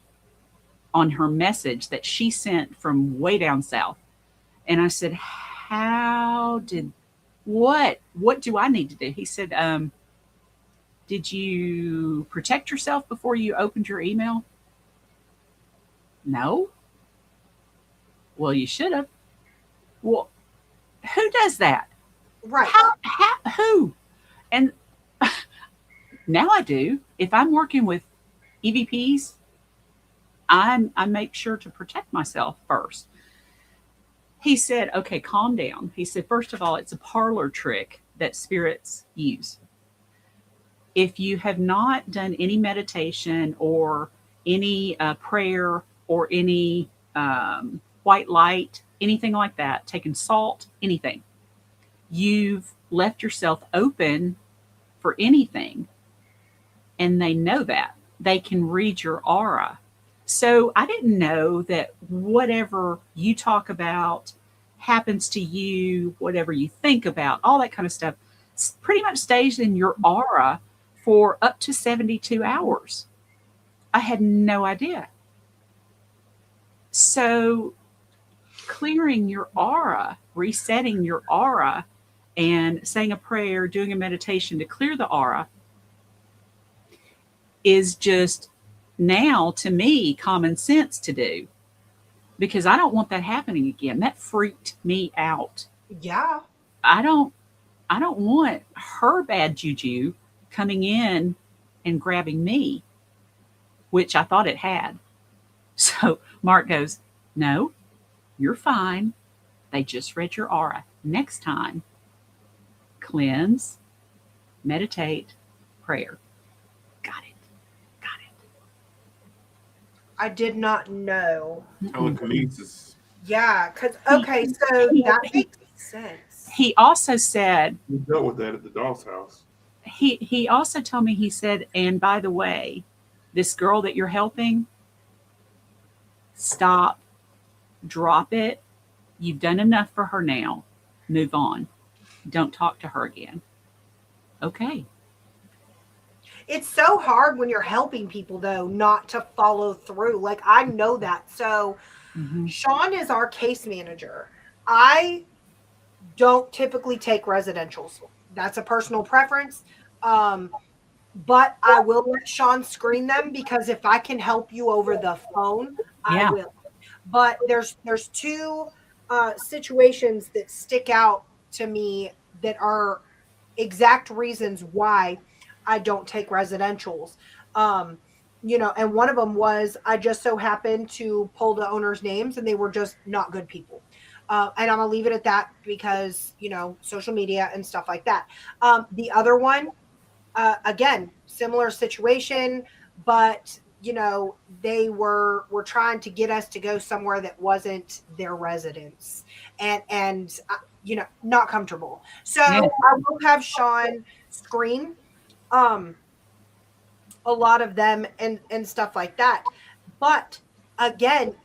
on her message that she sent from way down south. And I said, what do I need to do? He said, did you protect yourself before you opened your email? No. Well, you should have. Well, who does that? Right. Who? And now I do. If I'm working with EVPs, I make sure to protect myself first. He said, okay, calm down. He said, first of all, it's a parlor trick that spirits use. If you have not done any meditation or any prayer or any white light, anything like that, taken salt, anything, you've left yourself open for anything. And they know that. They can read your aura. So I didn't know that whatever you talk about happens to you, whatever you think about, all that kind of stuff, pretty much stays in your aura for up to 72 hours. I had no idea. So clearing your aura, resetting your aura, and saying a prayer, doing a meditation to clear the aura is just now, to me, common sense to do, because I don't want that happening again. That freaked me out. Yeah. I don't want her bad juju coming in and grabbing me, which I thought it had. So Mark goes, no, you're fine. They just read your aura. Next time, cleanse, meditate, prayer. Got it. I did not know. Telekinesis. Yeah, because, okay, so that makes sense. He also said, We dealt with that at the doll's house. he also told me, he said, and by the way, this girl that you're helping, stop, drop it. You've done enough for her now. Move on. Don't talk to her again. Okay. It's so hard when you're helping people, though, not to follow through. Like, I know that. So Sean is our case manager. I don't typically take residentials. That's a personal preference. But I will let Sean screen them, because if I can help you over the phone, I will. But there's two situations that stick out to me that are exact reasons why I don't take residentials. And one of them was, I just so happened to pull the owner's names and they were just not good people. And I'm gonna leave it at that, because, social media and stuff like that. The other one, again, similar situation, but they were trying to get us to go somewhere that wasn't their residence, and not comfortable. So I will have Sean screen a lot of them and stuff like that. But again,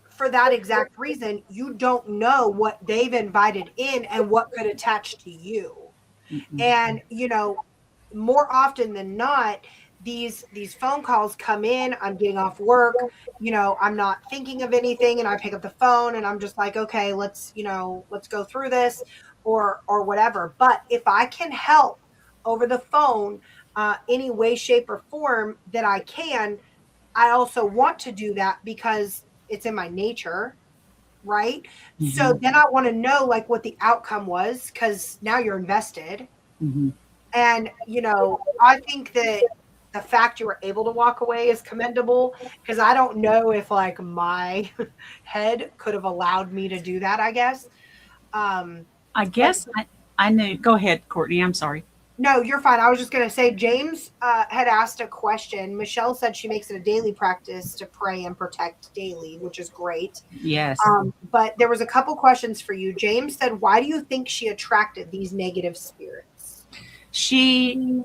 for that exact reason, you don't know what they've invited in and what could attach to you. Mm-hmm. And more often than not, these phone calls come in, I'm getting off work, I'm not thinking of anything, and I pick up the phone and I'm just like, okay, let's go through this or whatever. But if I can help over the phone, any way, shape, or form that I can, I also want to do that because it's in my nature, right? Mm-hmm. So then I want to know like what the outcome was, because now you're invested. Mm-hmm. And, I think that the fact you were able to walk away is commendable, because I don't know if like my head could have allowed me to do that, I guess. I knew. Go ahead, Courtney. I'm sorry. No, you're fine. I was just going to say, James had asked a question. Michelle said she makes it a daily practice to pray and protect daily, which is great. Yes. But there was a couple questions for you. James said, why do you think she attracted these negative spirits? She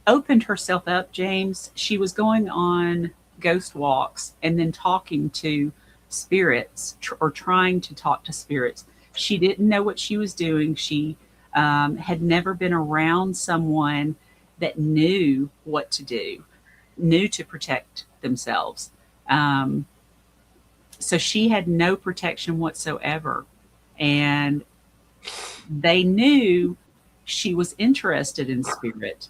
opened herself up, James. She was going on ghost walks and then talking to spirits or trying to talk to spirits. She didn't know what she was doing. She had never been around someone that knew what to do. knew to protect themselves. So she had no protection whatsoever. And they knew she was interested in spirit.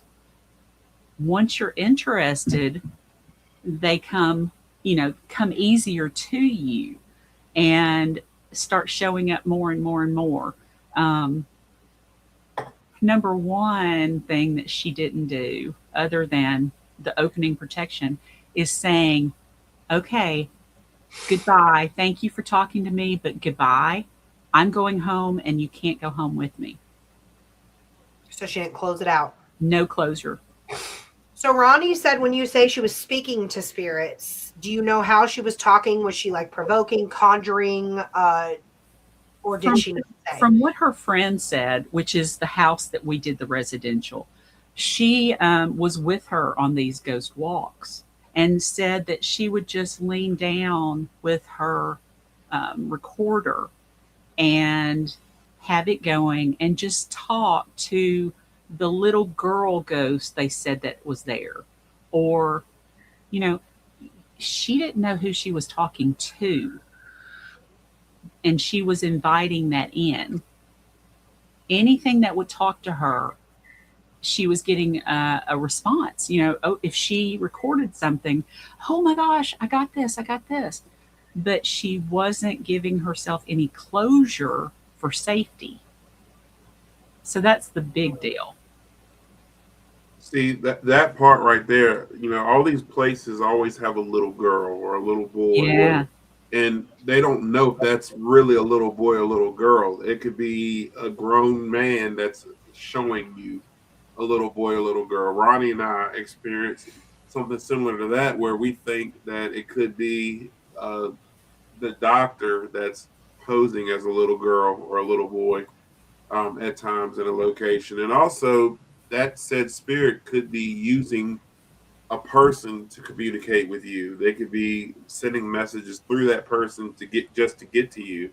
Once you're interested, they come easier to you and start showing up more and more and more. Number one thing that she didn't do, other than the opening protection, is saying, okay, goodbye. Thank you for talking to me, but goodbye. I'm going home and you can't go home with me. So she didn't close it out. No closure. So Ronnie said when you say she was speaking to spirits, do you know how she was talking? Was she like provoking, conjuring, or did she not say? From what her friend said, which is the house that we did the residential, she was with her on these ghost walks and said that she would just lean down with her recorder and have it going and just talk to the little girl ghost they said that was there. Or, she didn't know who she was talking to. And she was inviting that in. Anything that would talk to her, she was getting a response. If she recorded something, oh my gosh, I got this. But she wasn't giving herself any closure for safety. So that's the big deal. See, that part right there, all these places always have a little girl or a little boy. Yeah. And they don't know if that's really a little boy or a little girl. It could be a grown man that's showing you a little boy or little girl. Ronnie and I experienced something similar to that, where we think that it could be the doctor that's posing as a little girl or a little boy at times in a location. And also, that said spirit could be using a person to communicate with you. They could be sending messages through that person to get to you.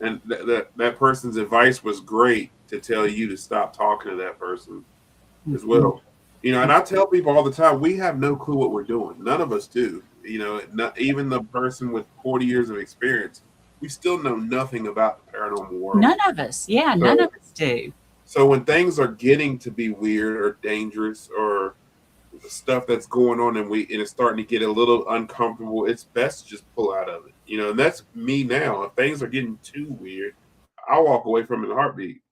And that person's advice was great to tell you to stop talking to that person as well. And I tell people all the time, we have no clue what we're doing. None of us do. Not even the person with 40 years of experience, we still know nothing about the paranormal world. None of us. Yeah, none of us do. So when things are getting to be weird or dangerous, or the stuff that's going on and it's starting to get a little uncomfortable, it's best to just pull out of it. And that's me now. If things are getting too weird, I'll walk away from it in a heartbeat.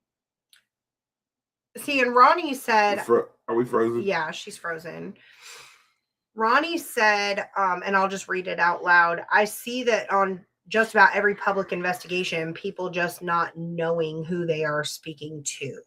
See, and Ronnie said, are we frozen? Yeah, she's frozen. Ronnie said, and I'll just read it out loud. I see that on just about every public investigation, people just not knowing who they are speaking to.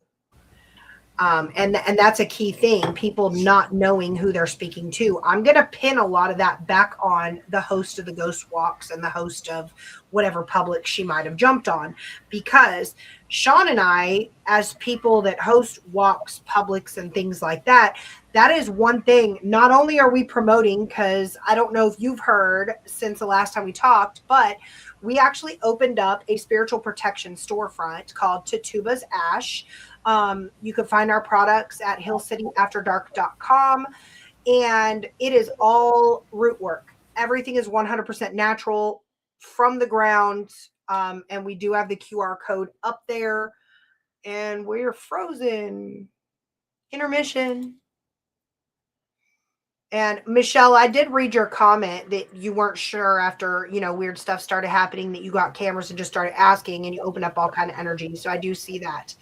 And that's a key thing, people not knowing who they're speaking to. I'm going to pin a lot of that back on the host of the Ghost Walks and the host of whatever public she might have jumped on, because Sean and I, as people that host walks, publics, and things like that, that is one thing. Not only are we promoting, because I don't know if you've heard since the last time we talked, but we actually opened up a spiritual protection storefront called Tatuba's Ash. You can find our products at hillcityafterdark.com, and it is all root work. Everything is 100% natural from the ground. And we do have the QR code up there, and we're frozen. Intermission. And Michelle, I did read your comment that you weren't sure after, weird stuff started happening, that you got cameras and just started asking, and you opened up all kind of energy. So I do see that.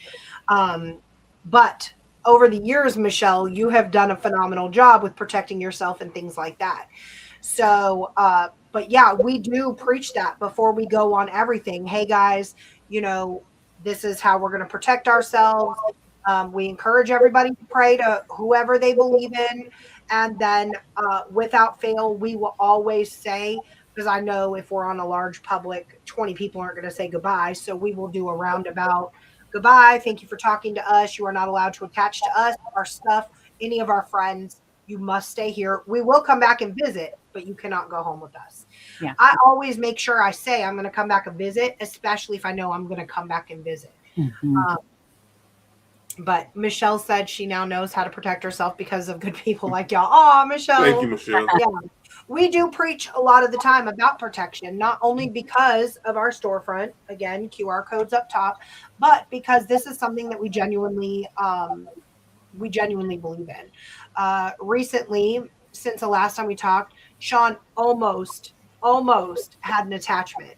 But over the years, Michelle, you have done a phenomenal job with protecting yourself and things like that. So, but yeah, we do preach that before we go on everything. Hey guys, this is how we're going to protect ourselves. We encourage everybody to pray to whoever they believe in. And then without fail, we will always say, because I know if we're on a large public, 20 people aren't going to say goodbye. So we will do a roundabout goodbye. Thank you for talking to us. You are not allowed to attach to us, our stuff, any of our friends. You must stay here. We will come back and visit, but you cannot go home with us. Yeah. I always make sure I say I'm going to come back and visit, especially if I know I'm going to come back and visit. Mm-hmm. But Michelle said she now knows how to protect herself because of good people like y'all. Oh, Michelle. Thank you, Michelle. Yeah. We do preach a lot of the time about protection, not only because of our storefront, again, QR codes up top, but because this is something that we genuinely believe in. Recently, since the last time we talked, Sean almost had an attachment.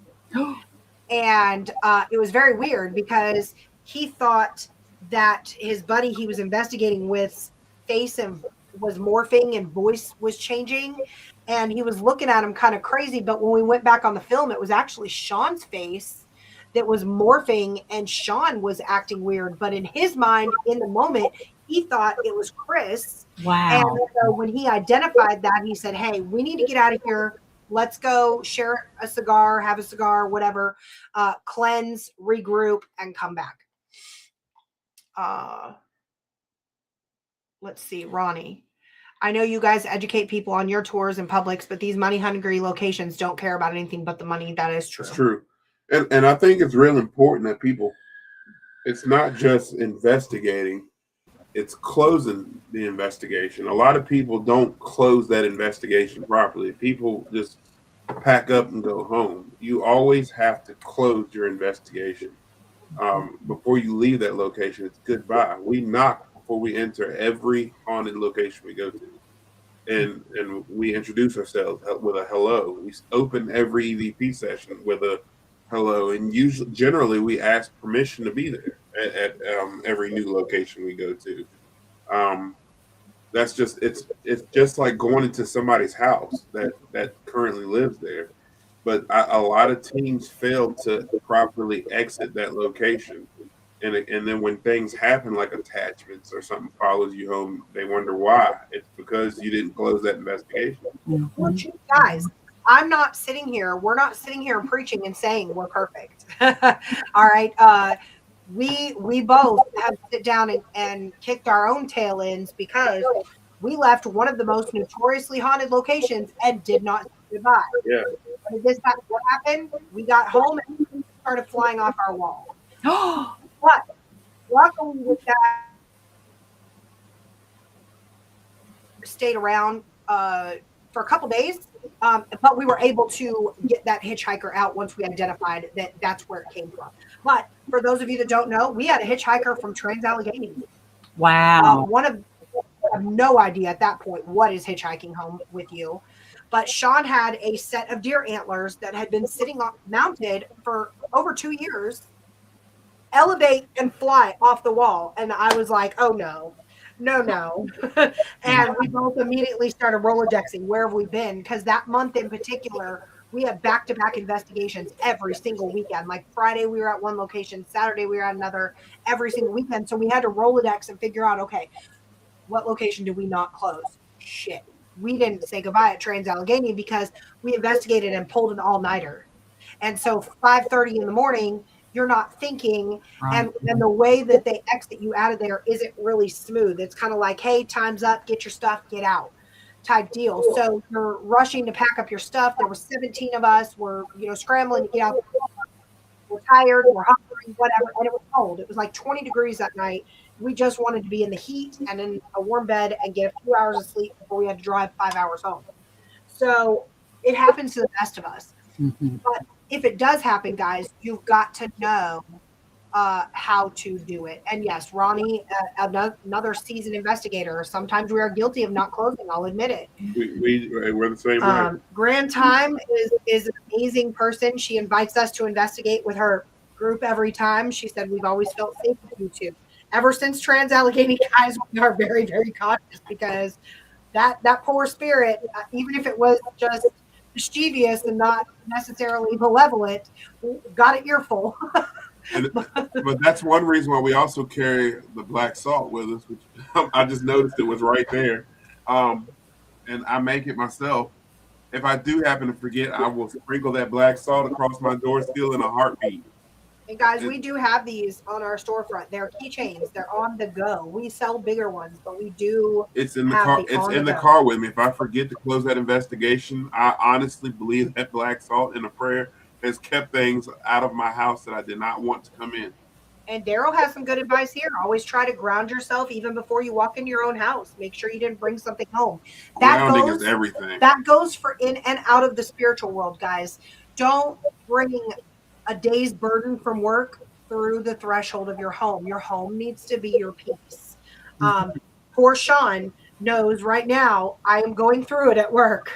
And it was very weird because he thought that his buddy he was investigating with's face and was morphing and voice was changing. And he was looking at him kind of crazy. But when we went back on the film, it was actually Sean's face that was morphing and Sean was acting weird. But in his mind, in the moment, he thought it was Chris. Wow. And so when he identified that, he said, "Hey, we need to get out of here. Let's go share a cigar, have a cigar, whatever, cleanse, regroup, and come back." Let's see, Ronnie. I know you guys educate people on your tours and Publix, but these money-hungry locations don't care about anything but the money. That is true. It's true. And I think it's real important that people, it's not just investigating, it's closing the investigation. A lot of people don't close that investigation properly. People just pack up and go home. You always have to close your investigation. Before you leave that location, it's goodbye. We knock before we enter every haunted location we go to. And we introduce ourselves with a hello. We open every EVP session with a hello. And generally, we ask permission to be there at every new location we go to. That's just it's just like going into somebody's house that currently lives there. But a lot of teams fail to properly exit that location. And then when things happen, like attachments or something follows you home, they wonder why. It's because you didn't close that investigation. Well, guys, I'm not sitting here. We're not sitting here preaching and saying we're perfect. All right. We both have to sit down and kicked our own tail ends because we left one of the most notoriously haunted locations and did not say goodbye. Yeah. What happened? We got home and started flying off our wall. But luckily with that, stayed around for a couple days, but we were able to get that hitchhiker out once we identified that that's where it came from. But for those of you that don't know, we had a hitchhiker from Trans-Allegheny. Wow. I have no idea at that point what is hitchhiking home with you. But Sean had a set of deer antlers that had been sitting mounted for over 2 years, elevate and fly off the wall. And I was like, oh no. And we both immediately started Rolodexing. Where have we been? Because that month in particular, we had back-to-back investigations every single weekend. Like Friday, we were at one location. Saturday, we were at another every single weekend. So we had to Rolodex and figure out, okay, what location did we not close? Shit. We didn't say goodbye at Trans-Allegheny because we investigated and pulled an all-nighter. And so 5:30 in the morning, you're not thinking, and the way that they exit you out of there isn't really smooth. It's kind of like, hey, time's up, get your stuff, get out type deal. So you're rushing to pack up your stuff. There were 17 of us. We're, scrambling to get out. We're tired, we're hungry, whatever. And it was cold. It was like 20 degrees that night. We just wanted to be in the heat and in a warm bed and get a few hours of sleep before we had to drive 5 hours home. So it happens to the best of us. Mm-hmm. But if it does happen, guys, you've got to know how to do it. And yes, Ronnie, another seasoned investigator. Sometimes we are guilty of not closing. I'll admit it. We're the same way. Grand Time is an amazing person. She invites us to investigate with her group every time. She said, we've always felt safe with you two. Ever since Trans-Allegheny, guys, we are very, very cautious because that poor spirit, even if it was just mischievous and not necessarily malevolent, got an earful. But that's one reason why we also carry the black salt with us, which I just noticed it was right there. And I make it myself. If I do happen to forget, I will sprinkle that black salt across my door seal in a heartbeat. And guys, we do have these on our storefront. They're keychains. They're on the go. We sell bigger ones, but we do. It's in the car. It's in the car with me. If I forget to close that investigation, I honestly believe that black salt and a prayer has kept things out of my house that I did not want to come in. And Daryl has some good advice here. Always try to ground yourself even before you walk into your own house. Make sure you didn't bring something home. Grounding is everything. That goes for in and out of the spiritual world, guys. Don't bring a day's burden from work through the threshold of your home. Your home needs to be your peace. Poor Sean knows right now I am going through it at work.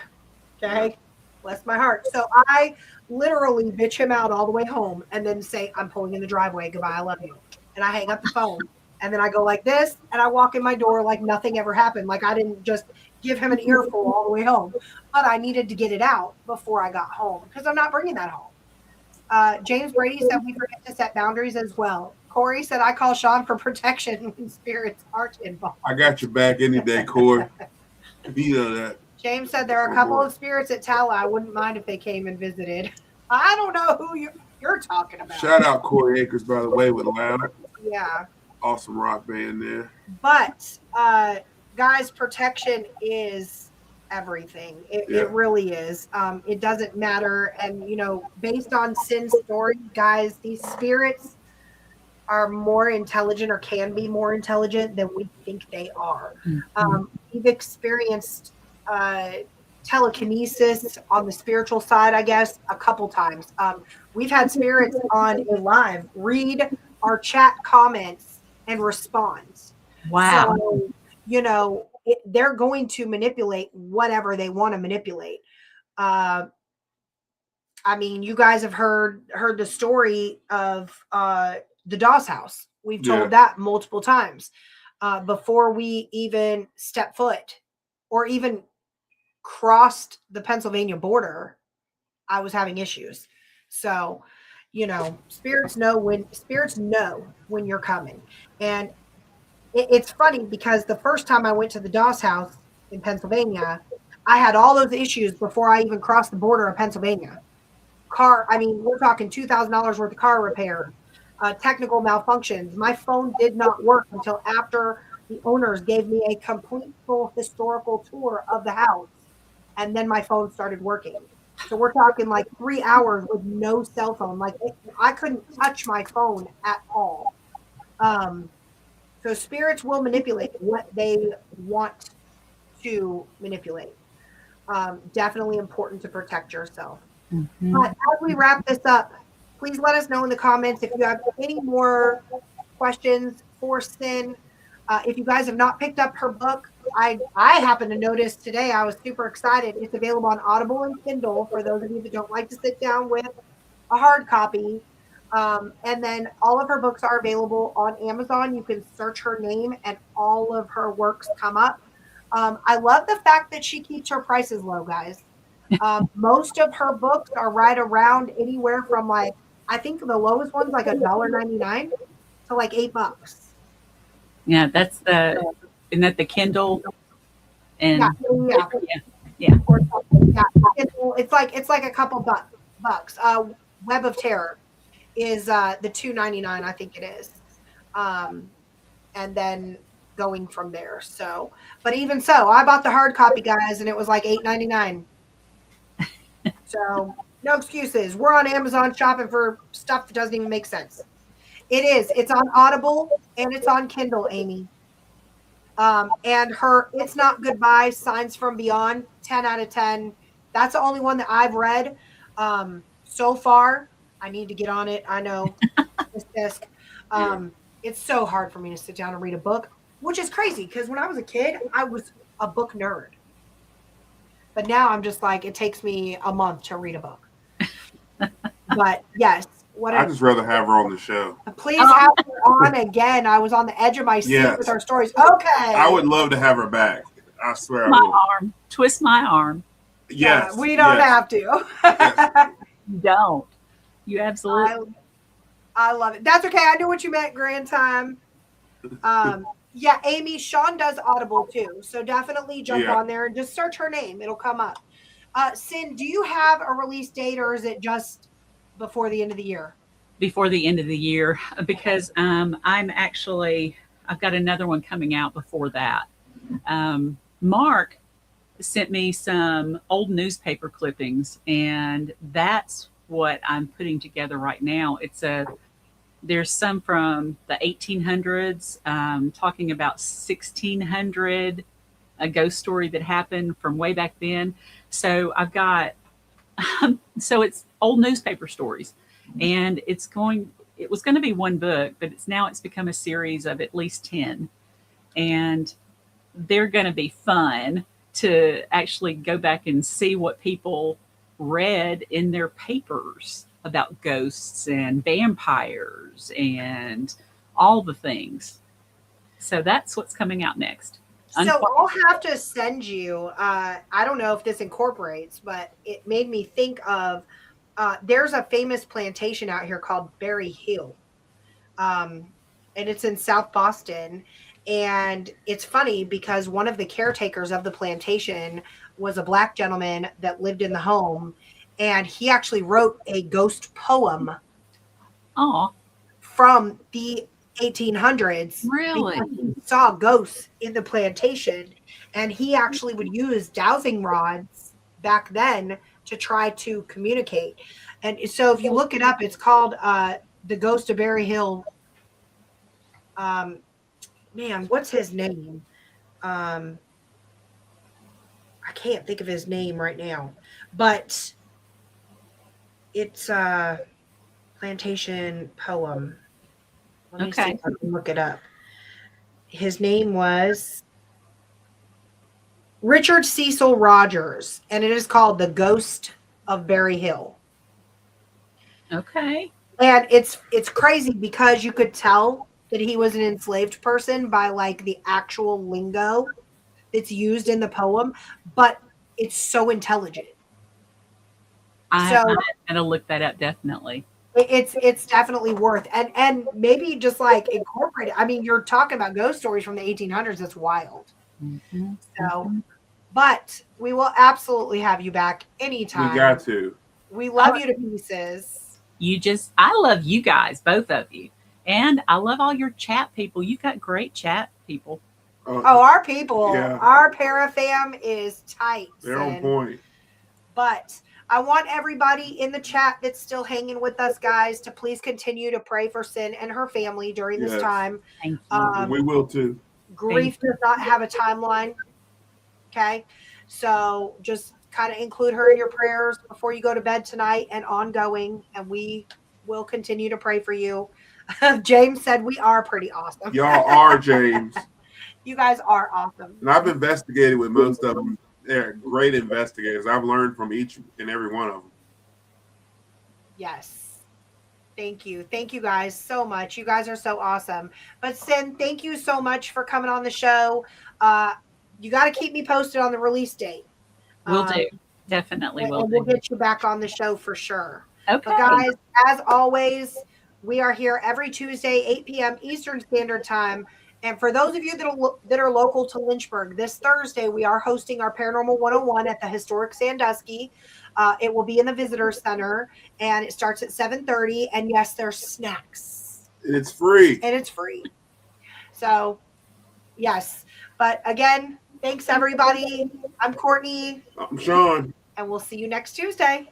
Okay. Bless my heart. So I literally bitch him out all the way home and then say, I'm pulling in the driveway. Goodbye. I love you. And I hang up the phone. And then I go like this and I walk in my door like nothing ever happened. Like I didn't just give him an earful all the way home. But I needed to get it out before I got home because I'm not bringing that home. James Brady said we forget to set boundaries as well. Corey said I call Sean for protection when spirits aren't involved. I got your back any day, Corey. You know that. James said there are a couple of spirits at Tala. I wouldn't mind if they came and visited. I don't know who you're talking about. Shout out Corey Akers, by the way, with Loud. Yeah. Awesome rock band there. But, guys, protection is everything. It really is. It doesn't matter. And, based on Cyn's story, guys, these spirits are more intelligent or can be more intelligent than we think they are. We've experienced telekinesis on the spiritual side, I guess, a couple times. We've had spirits on a live read our chat comments and respond. Wow. So, they're going to manipulate whatever they want to manipulate. I mean, you guys have heard the story of the Doss house. We've told that multiple times before we even step foot or even crossed the Pennsylvania border. I was having issues. So, spirits know when you're coming. And it's funny because the first time I went to the Doss house in Pennsylvania, I had all those issues before I even crossed the border of Pennsylvania. We're talking $2,000 worth of car repair, technical malfunctions. My phone did not work until after the owners gave me a complete full historical tour of the house. And then my phone started working. So we're talking like 3 hours with no cell phone. Like I couldn't touch my phone at all. So spirits will manipulate what they want to manipulate. Definitely important to protect yourself. But as we wrap this up, please let us know in the comments if you have any more questions for Cyn. If you guys have not picked up her book, I happened to notice today, I was super excited. It's available on Audible and Kindle for those of you that don't like to sit down with a hard copy. And then all of her books are available on Amazon. You can search her name and all of her works come up. I love the fact that she keeps her prices low, guys. Most of her books are right around anywhere from I think the lowest one's like $1.99 to like $8. Yeah, isn't that the Kindle? And yeah. It's like a couple bucks. Web of Terror is the $2.99, I think it is. And then going from there. So, but even so, I bought the hard copy, guys, and it was like $8.99. So no excuses. We're on Amazon shopping for stuff that doesn't even make sense. It's on Audible and it's on Kindle, Amy. And her It's Not Goodbye, Signs from Beyond, 10 out of 10. That's the only one that I've read so far. I need to get on it. I know this disc. It's so hard for me to sit down and read a book, which is crazy because when I was a kid, I was a book nerd. But now I'm just like, it takes me a month to read a book. But yes. I'd just rather have her on the show. Please have her on again. I was on the edge of my seat with our stories. Okay. I would love to have her back. I swear I would. Arm. Twist my arm. Yes. We don't have to. Yes. You don't. You absolutely. I love it. That's okay. I knew what you meant, Grand Time. Yeah, Amy, Sean does Audible too. So definitely jump on there and just search her name. It'll come up. Cyn, do you have a release date or is it just before the end of the year? Before the end of the year, because I've got another one coming out before that. Mark sent me some old newspaper clippings, and that's what I'm putting together right now. It's There's some from the 1800s, talking about 1600, a ghost story that happened from way back then. So I've got, so it's old newspaper stories, and it was going to be one book, but it's become a series of at least 10. And they're going to be fun to actually go back and see what people read in their papers about ghosts and vampires and all the things. So that's what's coming out next. So I'll have to send you. I don't know if this incorporates, but it made me think of. There's a famous plantation out here called Berry Hill, and it's in South Boston. And it's funny because one of the caretakers of the plantation was a Black gentleman that lived in the home, and he actually wrote a ghost poem Oh, from the 1800s. really? Because he saw ghosts in the plantation, and he actually would use dowsing rods back then to try to communicate. And so if you look it up, it's called The Ghost of Berry Hill. Man, what's his name? I can't think of his name right now, but it's a plantation poem. Let me see Okay. if I can look it up. His name was Richard Cecil Rogers, and it is called The Ghost of Berry Hill. Okay. And it's crazy because you could tell that he was an enslaved person by like the actual lingo that's used in the poem, but it's so intelligent. I'm going to look that up definitely. It's definitely worth, and maybe just like incorporate it. I mean, you're talking about ghost stories from the 1800s. That's wild. Mm-hmm. So, but we will absolutely have you back anytime. We got to. We love you to pieces. I love you guys, both of you. And I love all your chat people. You've got great chat people. Oh, our people, Yeah. our parafam is tight. They're on Cyn. point. But I want everybody in the chat that's still hanging with us, guys, to please continue to pray for Cyn and her family during this Yes. time. Thank you. We will too. Grief does not have a timeline. Okay. So just kind of include her in your prayers before you go to bed tonight and ongoing. And we will continue to pray for you. James said we are pretty awesome. Y'all are, James. You guys are awesome. And I've investigated with most of them. They're great investigators. I've learned from each and every one of them. Yes. Thank you. Thank you guys so much. You guys are so awesome. But Cyn, thank you so much for coming on the show. You got to keep me posted on the release date. Will do. Definitely will and do. we'll get you back on the show for sure. Okay. But guys, as always, we are here every Tuesday, 8 p.m. Eastern Standard Time. And for those of you that are local to Lynchburg, this Thursday, we are hosting our Paranormal 101 at the historic Sandusky. It will be in the Visitor Center, and it starts at 7:30. And yes, there's snacks. And it's free. So, yes. But again, thanks, everybody. I'm Courtney. I'm Sean. And we'll see you next Tuesday.